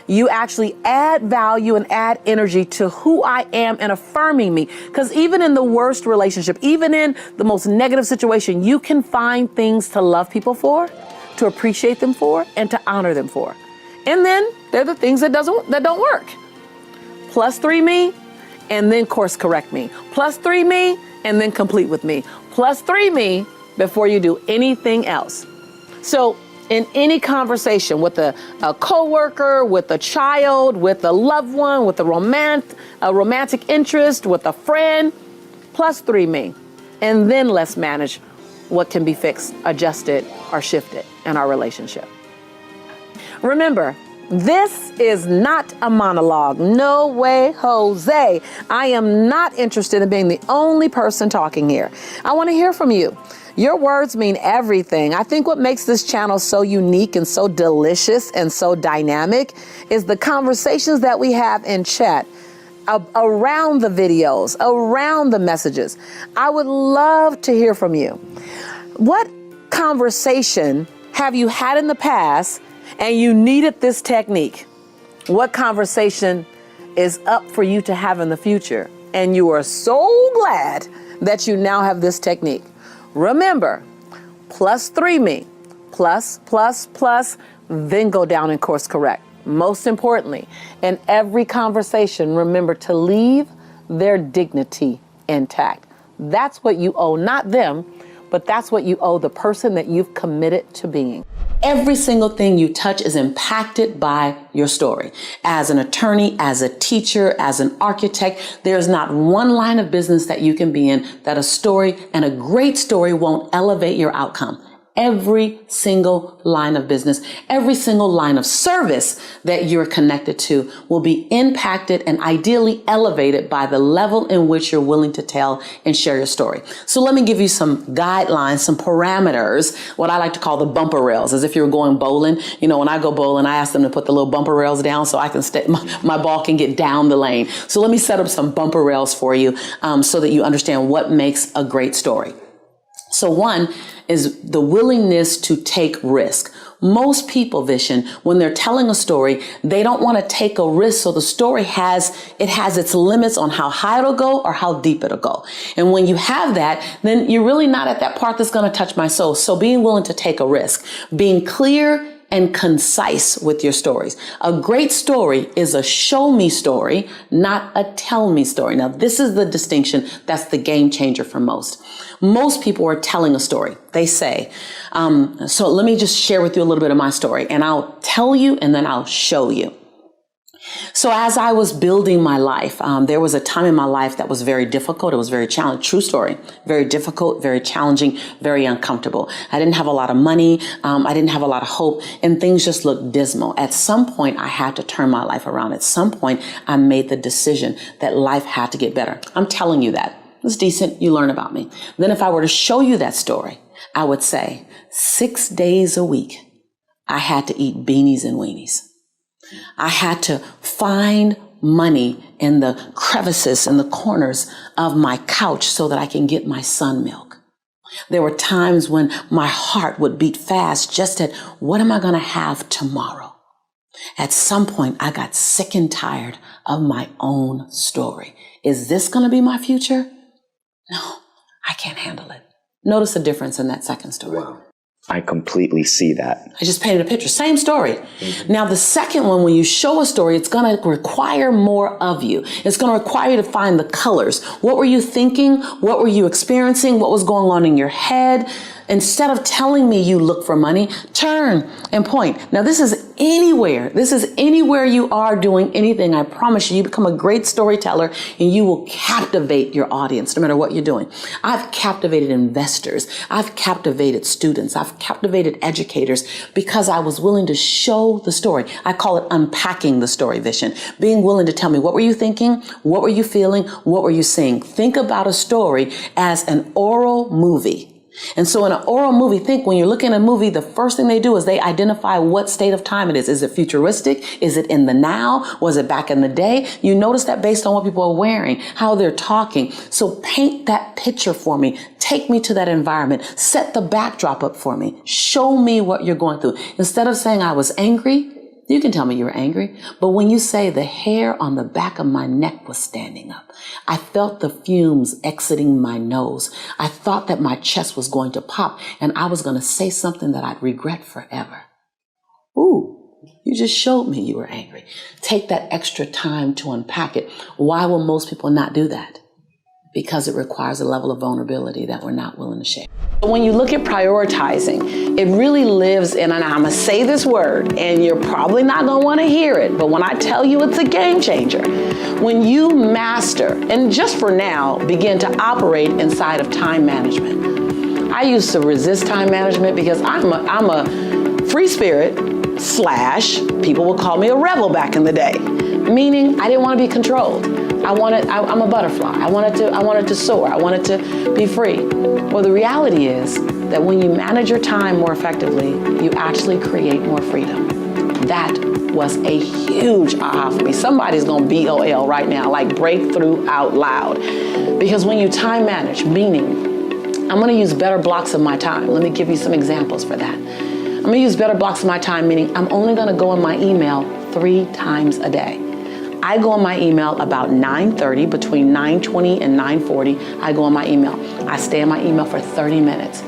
you actually add value and add energy to who I am and affirming me. Because even in the worst relationship, even in the most negative situation, you can find things to love people for, to appreciate them for, and to honor them for. And then there are the things that don't work. Plus 3 me, and then course correct me. Plus 3 me, and then complete with me. Plus 3 me before you do anything else. So in any conversation with a coworker, with a child, with a loved one, with a romantic interest, with a friend, plus 3 me. And then let's manage what can be fixed, adjusted, or shifted in our relationship. Remember, this is not a monologue. No way, Jose. I am not interested in being the only person talking here. I want to hear from you. Your words mean everything. I think what makes this channel so unique and so delicious and so dynamic is the conversations that we have in chat around the videos, around the messages. I would love to hear from you. What conversation have you had in the past and you needed this technique? What conversation is up for you to have in the future? And you are so glad that you now have this technique. Remember, plus 3 me, plus, then go down and course correct. Most importantly, in every conversation, remember to leave their dignity intact. That's what you owe, not them, but that's what you owe the person that you've committed to being. Every single thing you touch is impacted by your story. As an attorney, as a teacher, as an architect, there's not one line of business that you can be in that a story, and a great story, won't elevate your outcome. Every single line of business, every single line of service that you're connected to will be impacted and ideally elevated by the level in which you're willing to tell and share your story. So let me give you some guidelines, some parameters, what I like to call the bumper rails, as if you're going bowling. You know, when I go bowling, I ask them to put the little bumper rails down so I can my ball can get down the lane. So let me set up some bumper rails for you so that you understand what makes a great story. So one is the willingness to take risk. Most people, Vishen, when they're telling a story, they don't want to take a risk. So the story has its limits on how high it'll go or how deep it'll go. And when you have that, then you're really not at that part that's going to touch my soul. So being willing to take a risk, being clear and concise with your stories. A great story is a show me story, not a tell me story. Now, this is the distinction that's the game changer for most. Most people are telling a story. They say, so let me just share with you a little bit of my story, and I'll tell you and then I'll show you. So as I was building my life, there was a time in my life that was very difficult. It was very challenging. True story. Very difficult, very challenging, very uncomfortable. I didn't have a lot of money. I didn't have a lot of hope, and things just looked dismal. At some point, I had to turn my life around. At some point, I made the decision that life had to get better. I'm telling you that. It's decent. You learn about me. Then if I were to show you that story, I would say 6 days a week, I had to eat beanies and weenies. I had to find money in the crevices and the corners of my couch so that I can get my son milk. There were times when my heart would beat fast just at what am I going to have tomorrow? At some point, I got sick and tired of my own story. Is this going to be my future? No, I can't handle it. Notice the difference in that second story. Wow. I completely see that. I just painted a picture. Same story. Now, the second one, when you show a story, it's going to require more of you. It's going to require you to find the colors. What were you thinking? What were you experiencing? What was going on in your head? Instead of telling me you look for money, turn and point. Now, this is anywhere. This is anywhere you are doing anything. I promise you, you become a great storyteller and you will captivate your audience no matter what you're doing. I've captivated investors. I've captivated students. I've captivated educators because I was willing to show the story. I call it unpacking the story vision. Being willing to tell me, what were you thinking? What were you feeling? What were you seeing? Think about a story as an oral movie. And so in an oral movie, think when you're looking at a movie, the first thing they do is they identify what state of time it is. Is it futuristic? Is it in the now? Was it back in the day? You notice that based on what people are wearing, how they're talking. So paint that picture for me. Take me to that environment. Set the backdrop up for me. Show me what you're going through. Instead of saying I was angry, you can tell me you were angry, but when you say the hair on the back of my neck was standing up, I felt the fumes exiting my nose. I thought that my chest was going to pop and I was going to say something that I'd regret forever. Ooh, you just showed me you were angry. Take that extra time to unpack it. Why will most people not do that? Because it requires a level of vulnerability that we're not willing to share. When you look at prioritizing, it really lives in, and I'm gonna say this word, and you're probably not gonna wanna hear it, but when I tell you it's a game changer, when you master, and just for now, begin to operate inside of time management. I used to resist time management because I'm a free spirit / people would call me a rebel back in the day, meaning I didn't wanna be controlled. I'm a butterfly. I wanted to soar. I wanted to be free. Well, the reality is that when you manage your time more effectively, you actually create more freedom. That was a huge aha for me. Somebody's gonna BOL right now, like breakthrough out loud. Because when you time manage, meaning I'm gonna use better blocks of my time. Let me give you some examples for that. I'm gonna use better blocks of my time, meaning I'm only gonna go on my email 3 times a day. I go on my email about 9:30, between 9:20 and 9:40, I go on my email. I stay in my email for 30 minutes.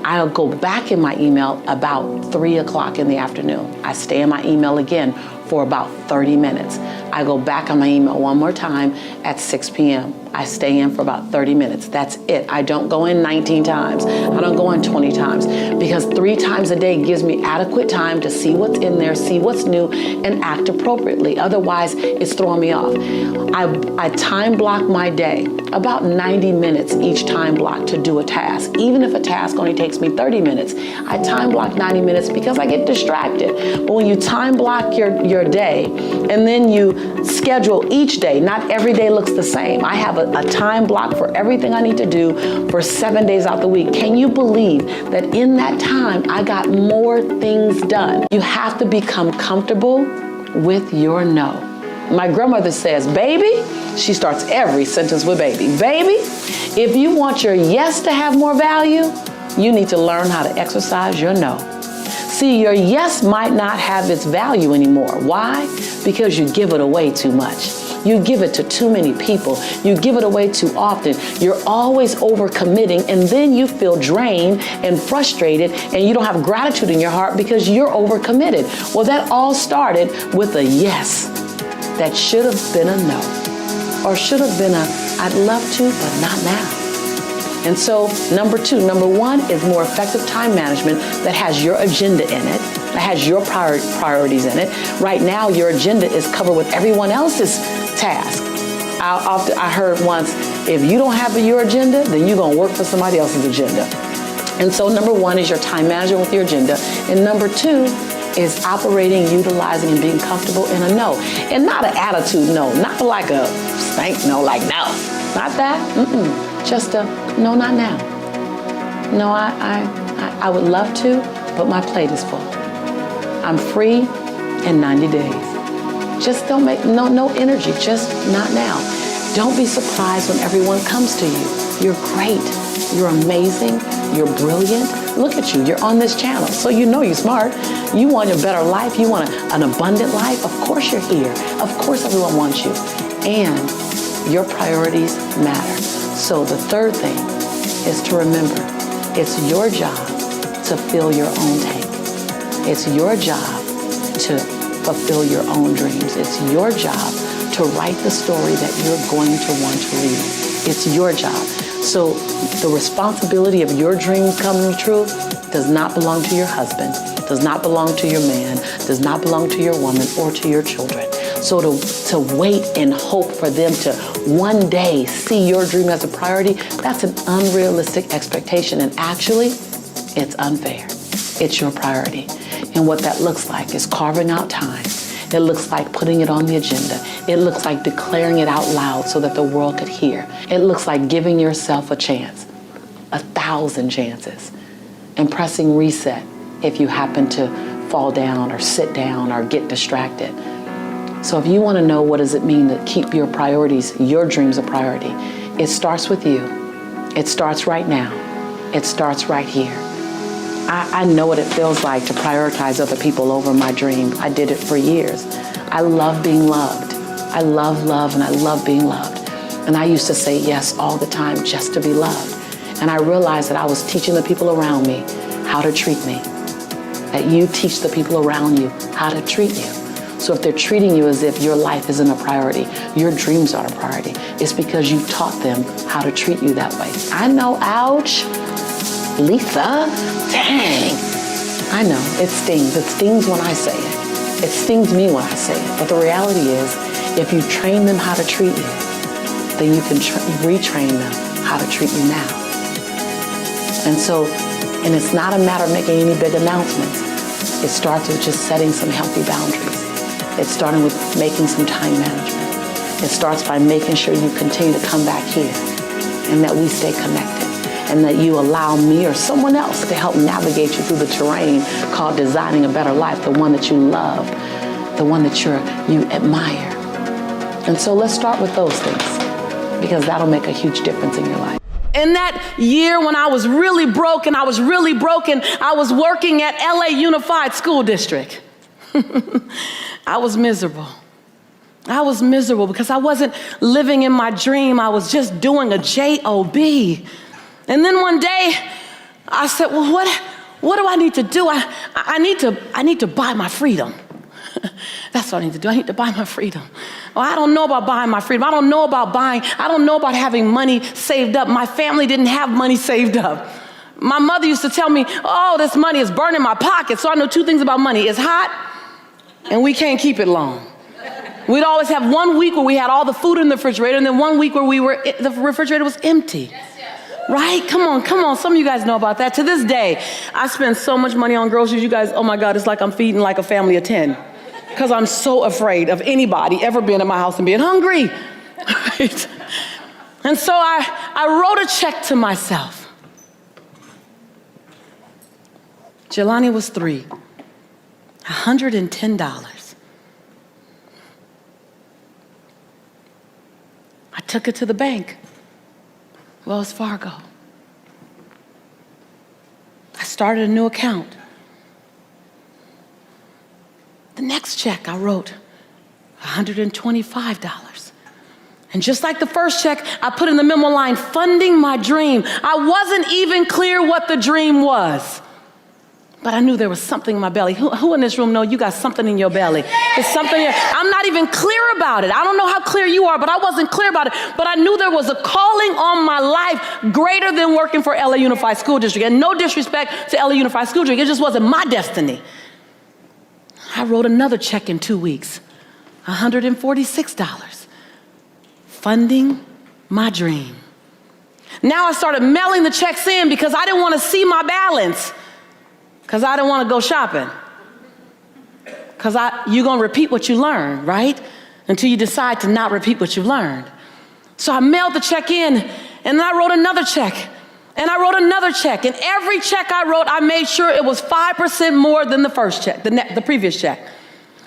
I'll go back in my email about 3 o'clock in the afternoon. I stay in my email again for about 30 minutes. I go back on my email one more time at 6 p.m. I stay in for about 30 minutes. That's it. I don't go in 19 times. I don't go in 20 times because 3 times a day gives me adequate time to see what's in there, see what's new, and act appropriately. Otherwise, it's throwing me off. I time block my day, about 90 minutes each time block to do a task. Even if a task only takes me 30 minutes, I time block 90 minutes because I get distracted. But when you time block your day and then you schedule each day, not every day looks the same. I have a time block for everything I need to do for 7 days out the week. Can you believe that in that time, I got more things done? You have to become comfortable with your no. My grandmother says, baby, she starts every sentence with baby. Baby, if you want your yes to have more value, you need to learn how to exercise your no. See, your yes might not have its value anymore. Why? Because you give it away too much. You give it to too many people. You give it away too often. You're always overcommitting, and then you feel drained and frustrated, and you don't have gratitude in your heart because you're overcommitted. Well, that all started with a yes that should have been a no, or should have been a I'd love to, but not now. And so number 1 is more effective time management that has your agenda in it, that has your priorities in it. Right now, your agenda is covered with everyone else's task. I heard once, if you don't have your agenda, then you're gonna work for somebody else's agenda. And so number 1 is your time management with your agenda. And number 2 is operating, utilizing, and being comfortable in a no. And not an attitude no, not like a stank no, like no. Not that, just a no, not now. No, I would love to, but my plate is full. I'm free in 90 days. Just don't make, no energy, just not now. Don't be surprised when everyone comes to you. You're great, you're amazing, you're brilliant. Look at you, you're on this channel, so you know you're smart. You want a better life, you want an abundant life. Of course you're here. Of course everyone wants you. And your priorities matter. So the third thing is to remember, it's your job to fill your own tank. It's your job to fulfill your own dreams. It's your job to write the story that you're going to want to read. It's your job. So the responsibility of your dreams coming true does not belong to your husband, does not belong to your man, does not belong to your woman or to your children. So to wait and hope for them to one day see your dream as a priority, that's an unrealistic expectation. And actually, it's unfair. It's your priority. And what that looks like is carving out time. It looks like putting it on the agenda. It looks like declaring it out loud so that the world could hear. It looks like giving yourself a chance, 1,000 chances, and pressing reset if you happen to fall down or sit down or get distracted. So if you want to know what does it mean to keep your priorities, your dreams a priority, it starts with you. It starts right now. It starts right here. I know what it feels like to prioritize other people over my dream. I did it for years. I love being loved. I love love and I love being loved. And I used to say yes all the time just to be loved. And I realized that I was teaching the people around me how to treat me. That you teach the people around you how to treat you. So if they're treating you as if your life isn't a priority, your dreams are a priority, it's because you taught them how to treat you that way. I know, ouch. Lisa, dang. I know, it stings. It stings when I say it. It stings me when I say it. But the reality is, if you train them how to treat you, then you can retrain them how to treat you now. And it's not a matter of making any big announcements. It starts with just setting some healthy boundaries. It's starting with making some time management. It starts by making sure you continue to come back here and that we stay connected. And that you allow me or someone else to help navigate you through the terrain called designing a better life, the one that you love, the one that you admire. And so let's start with those things, because that'll make a huge difference in your life. In that year when I was really broken, I was working at LA Unified School District. I was miserable. I was miserable because I wasn't living in my dream. I was just doing a job. And then one day, I said, well, what do I need to do? I need to buy my freedom. That's what I need to do. I need to buy my freedom. Well, I don't know about buying my freedom. I don't know about having money saved up. My family didn't have money saved up. My mother used to tell me, oh, this money is burning my pocket. So I know two things about money. It's hot, and we can't keep it long. We'd always have 1 week where we had all the food in the refrigerator, and then 1 week where the refrigerator was empty. Right? Come on. Some of you guys know about that. To this day, I spend so much money on groceries. You guys, oh my God, it's like I'm feeding like a family of 10. Because I'm so afraid of anybody ever being in my house and being hungry. Right? And so I wrote a check to myself. Jelani was 3. $110. I took it to the bank. Wells Fargo. I started a new account. The next check I wrote, $125. And just like the first check, I put in the memo line, funding my dream. I wasn't even clear what the dream was. But I knew there was something in my belly. Who in this room know you got something in your belly? There's something here. I'm not even clear about it. I don't know how clear you are, but I wasn't clear about it. But I knew there was a calling on my life greater than working for LA Unified School District. And no disrespect to LA Unified School District. It just wasn't my destiny. I wrote another check in 2 weeks, $146. Funding my dream. Now I started mailing the checks in because I didn't want to see my balance. Because I didn't want to go shopping. Because you're going to repeat what you learn, right? Until you decide to not repeat what you've learned. So I mailed the check in, and then I wrote another check. And I wrote another check. And every check I wrote, I made sure it was 5% more than the first check, the previous check.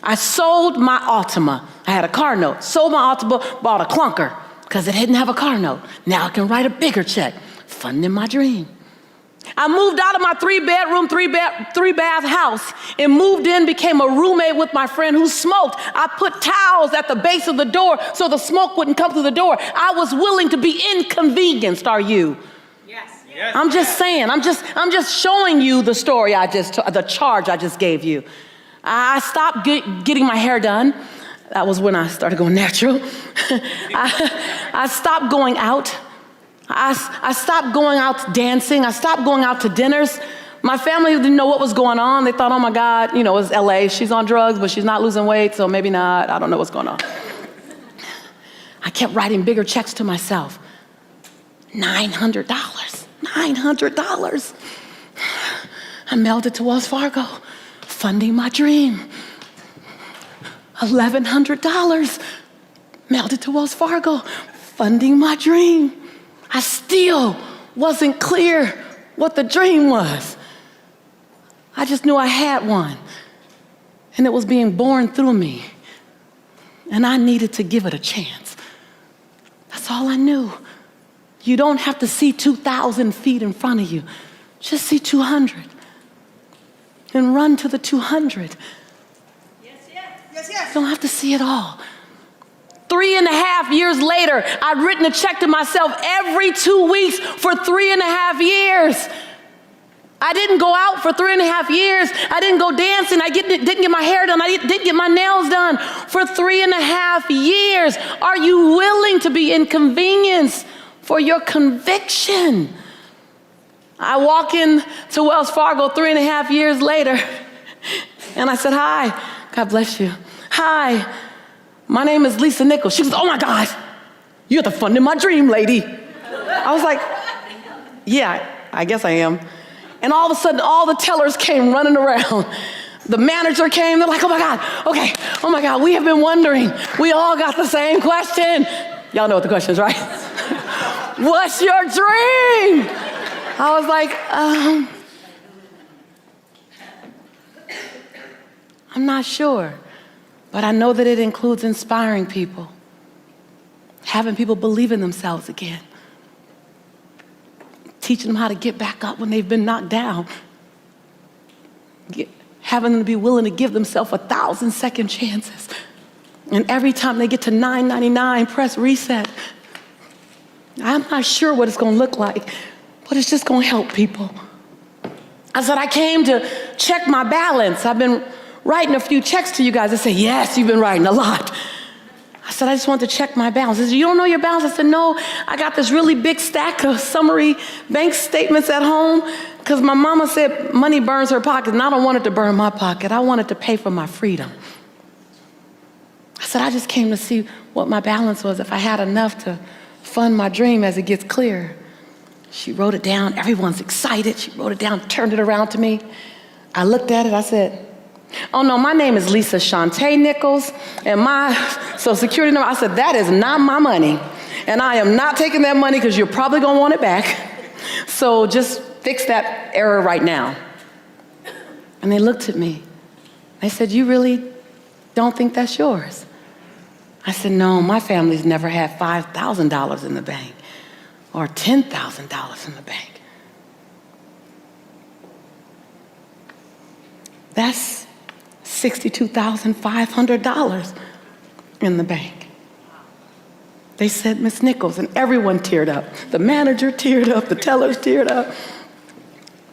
I sold my Altima. I had a car note. Sold my Altima, bought a clunker because it didn't have a car note. Now I can write a bigger check, funding my dream. I moved out of my 3-bedroom, 3-bath house and moved in, became a roommate with my friend who smoked. I put towels at the base of the door so the smoke wouldn't come through the door. I was willing to be inconvenienced, are you? Yes. I'm just saying, I'm just showing you the story the charge I just gave you. I stopped getting my hair done. That was when I started going natural. I stopped going out. I stopped going out dancing. I stopped going out to dinners. My family didn't know what was going on. They thought, oh my God, it was LA. She's on drugs, but she's not losing weight, so maybe not. I don't know what's going on. I kept writing bigger checks to myself. $900. $900. I mailed it to Wells Fargo, funding my dream. $1,100. Mailed it to Wells Fargo, funding my dream. I still wasn't clear what the dream was. I just knew I had one, and it was being born through me, and I needed to give it a chance. That's all I knew. You don't have to see 2,000 feet in front of you. Just see 200 and run to the 200. You don't have to see it all. 3.5 years later, I'd written a check to myself every 2 weeks for 3.5 years. I didn't go out for 3.5 years. I didn't go dancing. I didn't get my hair done. I didn't get my nails done for 3.5 years. Are you willing to be inconvenienced for your conviction? I walk in to Wells Fargo 3.5 years later, and I said, hi, God bless you. Hi, my name is Lisa Nichols. She goes, oh my God, you're the funding my dream lady. I was like, yeah, I guess I am. And all of a sudden, all the tellers came running around. The manager came, they're like, oh my God, okay, oh my God, we have been wondering. We all got the same question. Y'all know what the question is, right? What's your dream? I was like, I'm not sure, but I know that it includes inspiring people, having people believe in themselves again, teaching them how to get back up when they've been knocked down, having them to be willing to give themselves 1,000 second chances. And every time they get to $9.99, press reset. I'm not sure what it's gonna look like, but it's just gonna help people. I said, I came to check my balance. I've been writing a few checks to you guys. They say, yes, you've been writing a lot. I said, I just want to check my balance. They said, you don't know your balance? I said, no, I got this really big stack of summary bank statements at home because my mama said money burns her pocket, and I don't want it to burn my pocket. I want it to pay for my freedom. I said, I just came to see what my balance was, if I had enough to fund my dream as it gets clearer. She wrote it down. Everyone's excited. She wrote it down, turned it around to me. I looked at it. I said, oh no, my name is Lisa Nichols, and my Social Security number. I said, that is not my money, and I am not taking that money because you're probably gonna want it back. So just fix that error right now. And they looked at me. They said, you really don't think that's yours? I said, no, my family's never had $5,000 in the bank or $10,000 in the bank. That's $62,500 in the bank. They said, Miss Nichols, and everyone teared up. The manager teared up, the tellers teared up.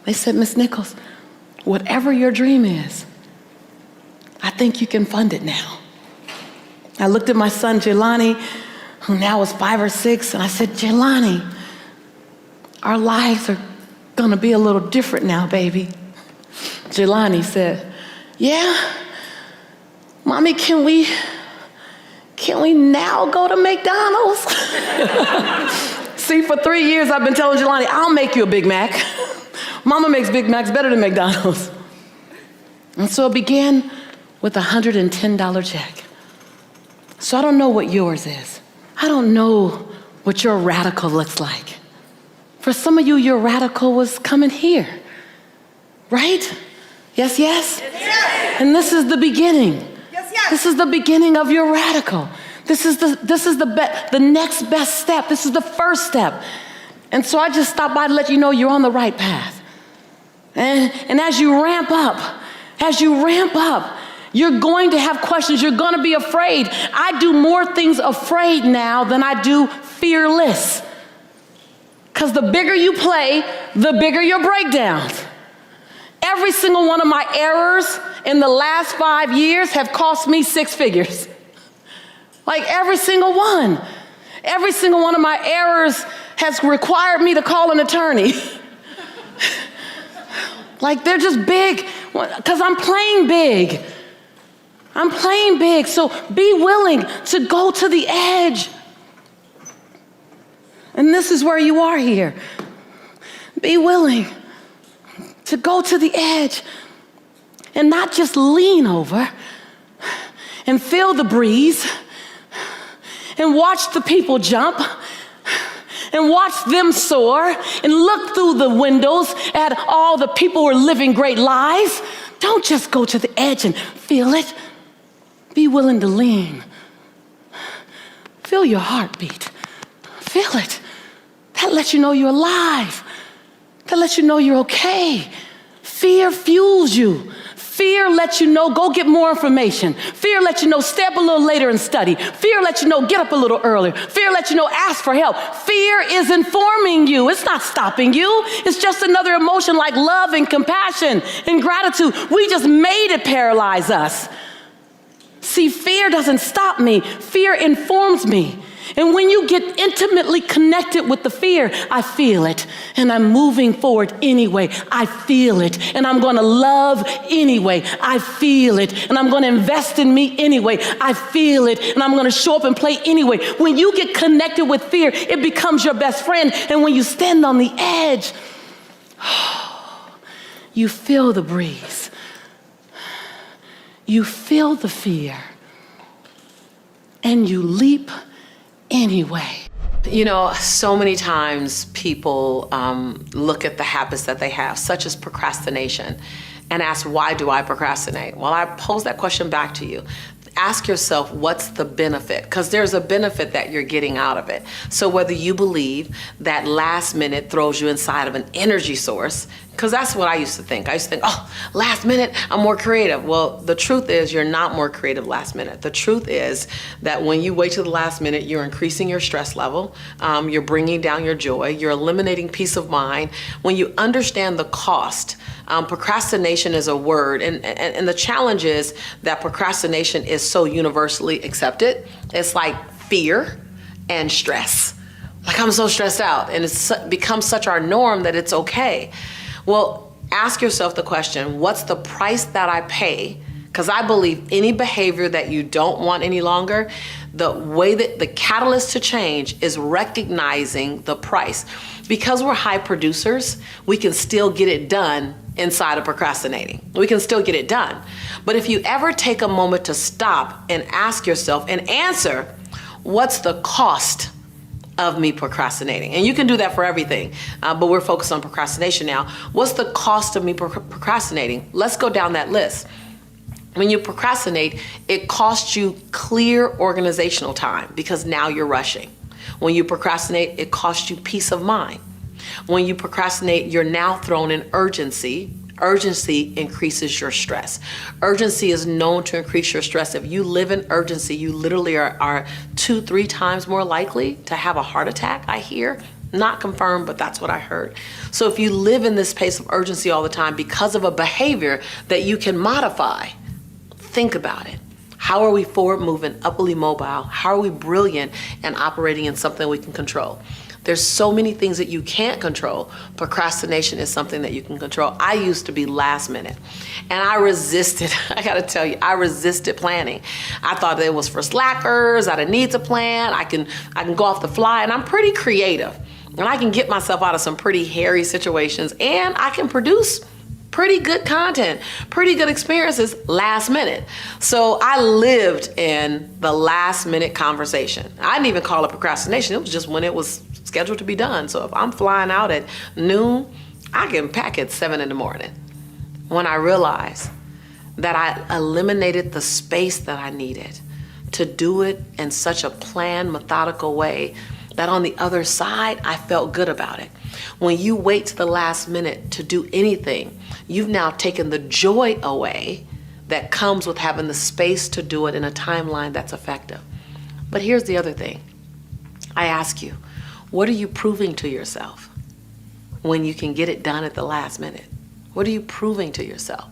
They said, Miss Nichols, whatever your dream is, I think you can fund it now. I looked at my son, Jelani, who now is 5 or 6, and I said, Jelani, our lives are gonna be a little different now, baby. Jelani said, yeah, Mommy, can we now go to McDonald's? See, for 3 years I've been telling Jelani, I'll make you a Big Mac. Mama makes Big Macs better than McDonald's. And so it began with a $110 check. So I don't know what yours is. I don't know what your radical looks like. For some of you, your radical was coming here, right? Yes, yes? Yes. And this is the beginning. Yes, yes. This is the beginning of your radical. This is the next best step. This is the first step. And so I just stopped by to let you know you're on the right path. And as you ramp up, you're going to have questions. You're going to be afraid. I do more things afraid now than I do fearless. Because the bigger you play, the bigger your breakdowns. Every single one of my errors in the last 5 years have cost me 6 figures. Like every single one. Every single one of my errors has required me to call an attorney. Like they're just big, because I'm playing big. I'm playing big, so be willing to go to the edge. And this is where you are here. Be willing to go to the edge and not just lean over and feel the breeze and watch the people jump and watch them soar and look through the windows at all the people who are living great lives. Don't just go to the edge and feel it. Be willing to lean. Feel your heartbeat. Feel it. That lets you know you're alive. That lets you know you're okay. Fear fuels you. Fear lets you know, go get more information. Fear lets you know, stay up a little later and study. Fear lets you know, get up a little earlier. Fear lets you know, ask for help. Fear is informing you. It's not stopping you. It's just another emotion like love and compassion and gratitude. We just made it paralyze us. See, fear doesn't stop me. Fear informs me. And when you get intimately connected with the fear, I feel it. And I'm moving forward anyway. I feel it. And I'm going to love anyway. I feel it. And I'm going to invest in me anyway. I feel it. And I'm going to show up and play anyway. When you get connected with fear, it becomes your best friend. And when you stand on the edge, you feel the breeze. You feel the fear. And you leap anyway. You know, so many times people look at the habits that they have, such as procrastination, and ask, why do I procrastinate? Well, I pose that question back to you. Ask yourself, what's the benefit? Because there's a benefit that you're getting out of it. So whether you believe that last minute throws you inside of an energy source, because that's what I used to think. I used to think, oh, last minute, I'm more creative. Well, the truth is you're not more creative last minute. The truth is that when you wait till the last minute, you're increasing your stress level. You're bringing down your joy. You're eliminating peace of mind. When you understand the cost, procrastination is a word. And the challenge is that procrastination is so universally accepted. It's like fear and stress. Like, I'm so stressed out, and it's become such our norm that it's okay. Well, ask yourself the question, what's the price that I pay? Because I believe any behavior that you don't want any longer, the way that the catalyst to change is recognizing the price. Because we're high producers, we can still get it done inside of procrastinating. We can still get it done. But if you ever take a moment to stop and ask yourself and answer, what's the cost of me procrastinating? And you can do that for everything, but we're focused on procrastination now. What's the cost of me procrastinating? Let's go down that list. When you procrastinate, it costs you clear organizational time because now you're rushing. When you procrastinate, it costs you peace of mind. When you procrastinate, you're now thrown in urgency. Urgency increases your stress. Urgency is known to increase your stress. If you live in urgency, you literally are 2-3 times more likely to have a heart attack, I hear. Not confirmed, but that's what I heard. So if you live in this space of urgency all the time because of a behavior that you can modify, think about it. How are we forward moving, upwardly mobile? How are we brilliant and operating in something we can control? There's so many things that you can't control. Procrastination is something that you can control. I used to be last minute, and I resisted. I gotta tell you, I resisted planning. I thought it was for slackers. I didn't need to plan. I can go off the fly, and I'm pretty creative, and I can get myself out of some pretty hairy situations, and I can produce pretty good content, pretty good experiences last minute. So I lived in the last minute conversation. I didn't even call it procrastination. It was just when it was scheduled to be done. So if I'm flying out at noon, I can pack at 7 in the morning. When I realized that I eliminated the space that I needed to do it in such a planned, methodical way that on the other side, I felt good about it. When you wait to the last minute to do anything, You've now taken the joy away that comes with having the space to do it in a timeline that's effective. But here's the other thing. I ask you, what are you proving to yourself when you can get it done at the last minute? What are you proving to yourself?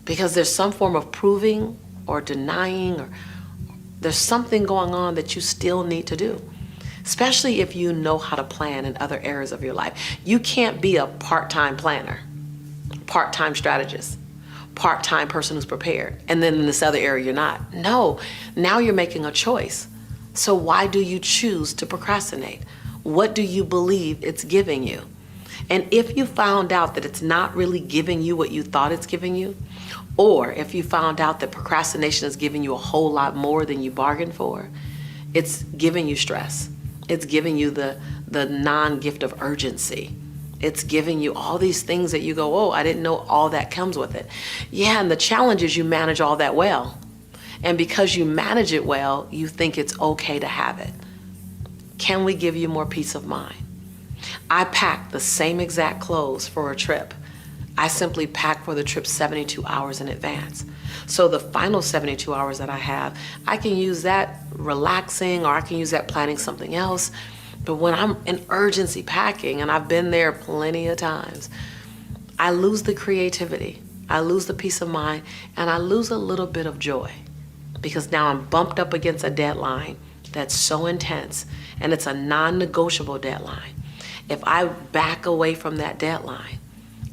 Because there's some form of proving or denying, or there's something going on that you still need to do, especially if you know how to plan in other areas of your life. You can't be a part-time planner, part-time strategist, part-time person who's prepared, and then in this other area you're not. No, now you're making a choice. So why do you choose to procrastinate? What do you believe it's giving you? And if you found out that it's not really giving you what you thought it's giving you, or if you found out that procrastination is giving you a whole lot more than you bargained for, it's giving you stress. It's giving you the non-gift of urgency. It's giving you all these things that you go, oh, I didn't know all that comes with it. Yeah, and the challenge is you manage all that well. And because you manage it well, you think it's okay to have it. Can we give you more peace of mind? I packed the same exact clothes for a trip. I simply pack for the trip 72 hours in advance. So the final 72 hours that I have, I can use that relaxing, or I can use that planning something else. But when I'm in urgency packing, and I've been there plenty of times, I lose the creativity, I lose the peace of mind, and I lose a little bit of joy, because now I'm bumped up against a deadline that's so intense, and it's a non-negotiable deadline. If I back away from that deadline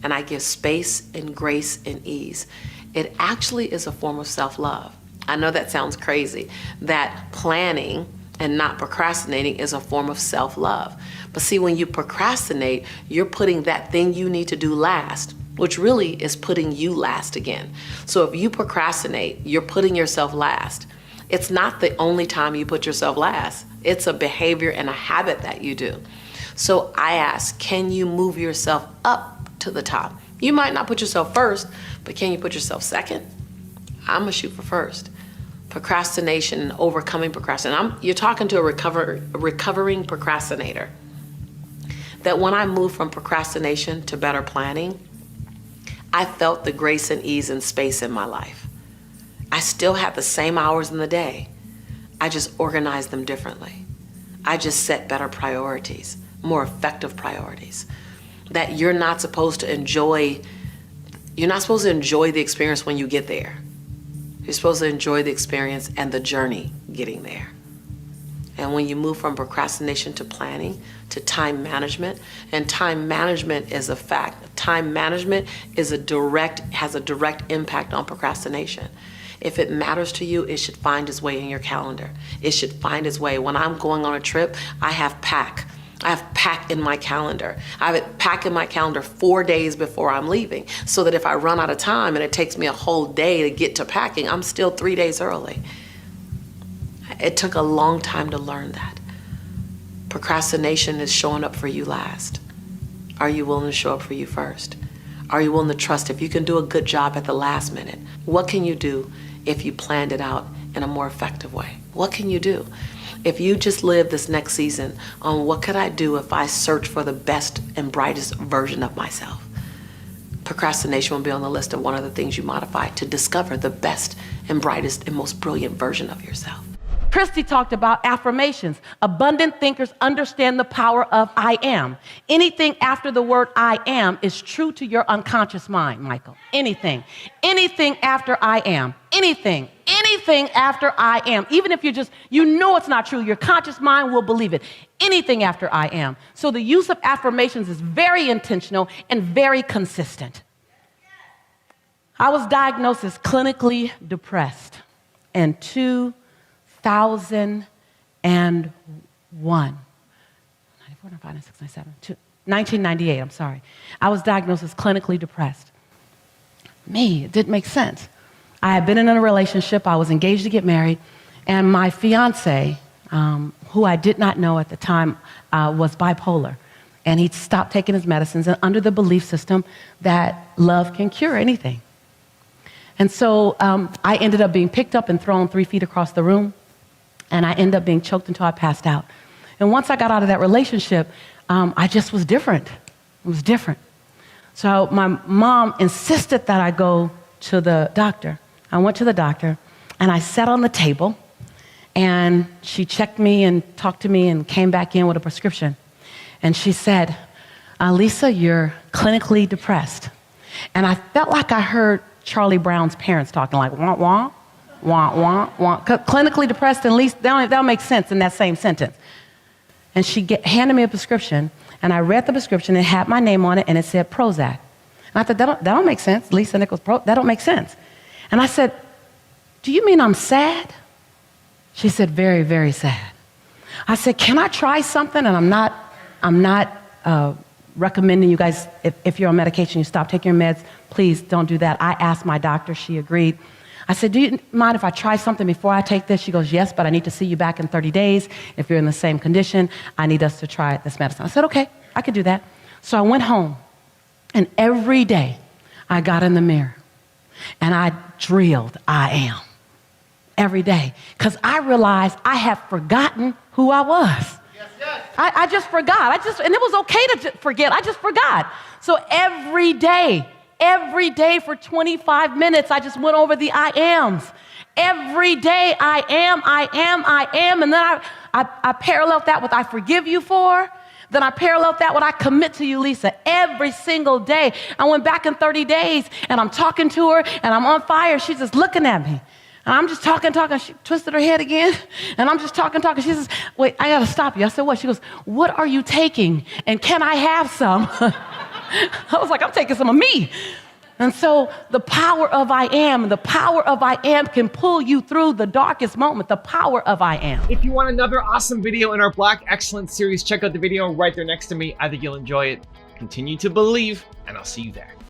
and I give space and grace and ease, it actually is a form of self-love. I know that sounds crazy, that planning and not procrastinating is a form of self-love. But see, when you procrastinate, you're putting that thing you need to do last, which really is putting you last again. So if you procrastinate, you're putting yourself last. It's not the only time you put yourself last. It's a behavior and a habit that you do. So I ask, can you move yourself up to the top? You might not put yourself first, but can you put yourself second? I'm gonna shoot for first. Procrastination and overcoming procrastination. You're talking to a recovering procrastinator. That when I moved from procrastination to better planning, I felt the grace and ease and space in my life. I still had the same hours in the day. I just organized them differently. I just set better priorities, more effective priorities. That you're not supposed to enjoy the experience when you get there. You're supposed to enjoy the experience and the journey getting there. And when you move from procrastination to planning to time management, and time management is a fact. Time management has a direct impact on procrastination. If it matters to you, it should find its way in your calendar. It should find its way. When I'm going on a trip, I have pack in my calendar. I have it packed in my calendar 4 days before I'm leaving, so that if I run out of time and it takes me a whole day to get to packing, I'm still 3 days early. It took a long time to learn that. Procrastination is showing up for you last. Are you willing to show up for you first? Are you willing to trust if you can do a good job at the last minute? What can you do if you planned it out in a more effective way? What can you do? If you just live this next season on what could I do if I search for the best and brightest version of myself? Procrastination will be on the list of one of the things you modify to discover the best and brightest and most brilliant version of yourself. Christy talked about affirmations. Abundant thinkers understand the power of I am. Anything after the word I am is true to your unconscious mind, Michael. Anything after I am. Anything after I am. Even if you know it's not true, your conscious mind will believe it. Anything after I am. So the use of affirmations is very intentional and very consistent. I was diagnosed as clinically depressed in 2001. 1998, I'm sorry. I was diagnosed as clinically depressed. It didn't make sense. I had been in a relationship, I was engaged to get married, and my fiance, who I did not know at the time, was bipolar. And he'd stopped taking his medicines, and under the belief system that love can cure anything. And so I ended up being picked up and thrown 3 feet across the room, and I ended up being choked until I passed out. And once I got out of that relationship, I just was different. It was different. So my mom insisted that I go to the doctor. I went to the doctor, and I sat on the table, and she checked me and talked to me and came back in with a prescription. And she said, Lisa, you're clinically depressed. And I felt like I heard Charlie Brown's parents talking, like, wah, wah, wah, wah, wah. Clinically depressed, and at least that'll make sense in that same sentence. And she handed me a prescription, and I read the prescription. It had my name on it, and it said Prozac. And I thought, that don't make sense. Lisa Nichols, that don't make sense. And I said, do you mean I'm sad? She said, very, very sad. I said, can I try something? And I'm not recommending you guys, if you're on medication, you stop taking your meds, please don't do that. I asked my doctor, she agreed. I said, do you mind if I try something before I take this? She goes, yes, but I need to see you back in 30 days. If you're in the same condition, I need us to try this medicine. I said, okay, I could do that. So I went home, and every day I got in the mirror and I drilled I am every day, because I realized I had forgotten who I was. I just forgot. And it was okay to forget. I just forgot. So every day for 25 minutes, I just went over the I ams. Every day, I am. And then I paralleled that with I forgive you for. Then I paralleled that with I commit to you, Lisa. Every single day. I went back in 30 days, and I'm talking to her, and I'm on fire. She's just looking at me. And I'm just talking. She twisted her head again. And I'm just talking. She says, wait, I got to stop you. I said, what? She goes, what are you taking? And can I have some? I was like, I'm taking some of me. And so the power of I am can pull you through the darkest moment. The power of I am. If you want another awesome video in our Black Excellence series, check out the video right there next to me. I think you'll enjoy it. Continue to believe, and I'll see you there.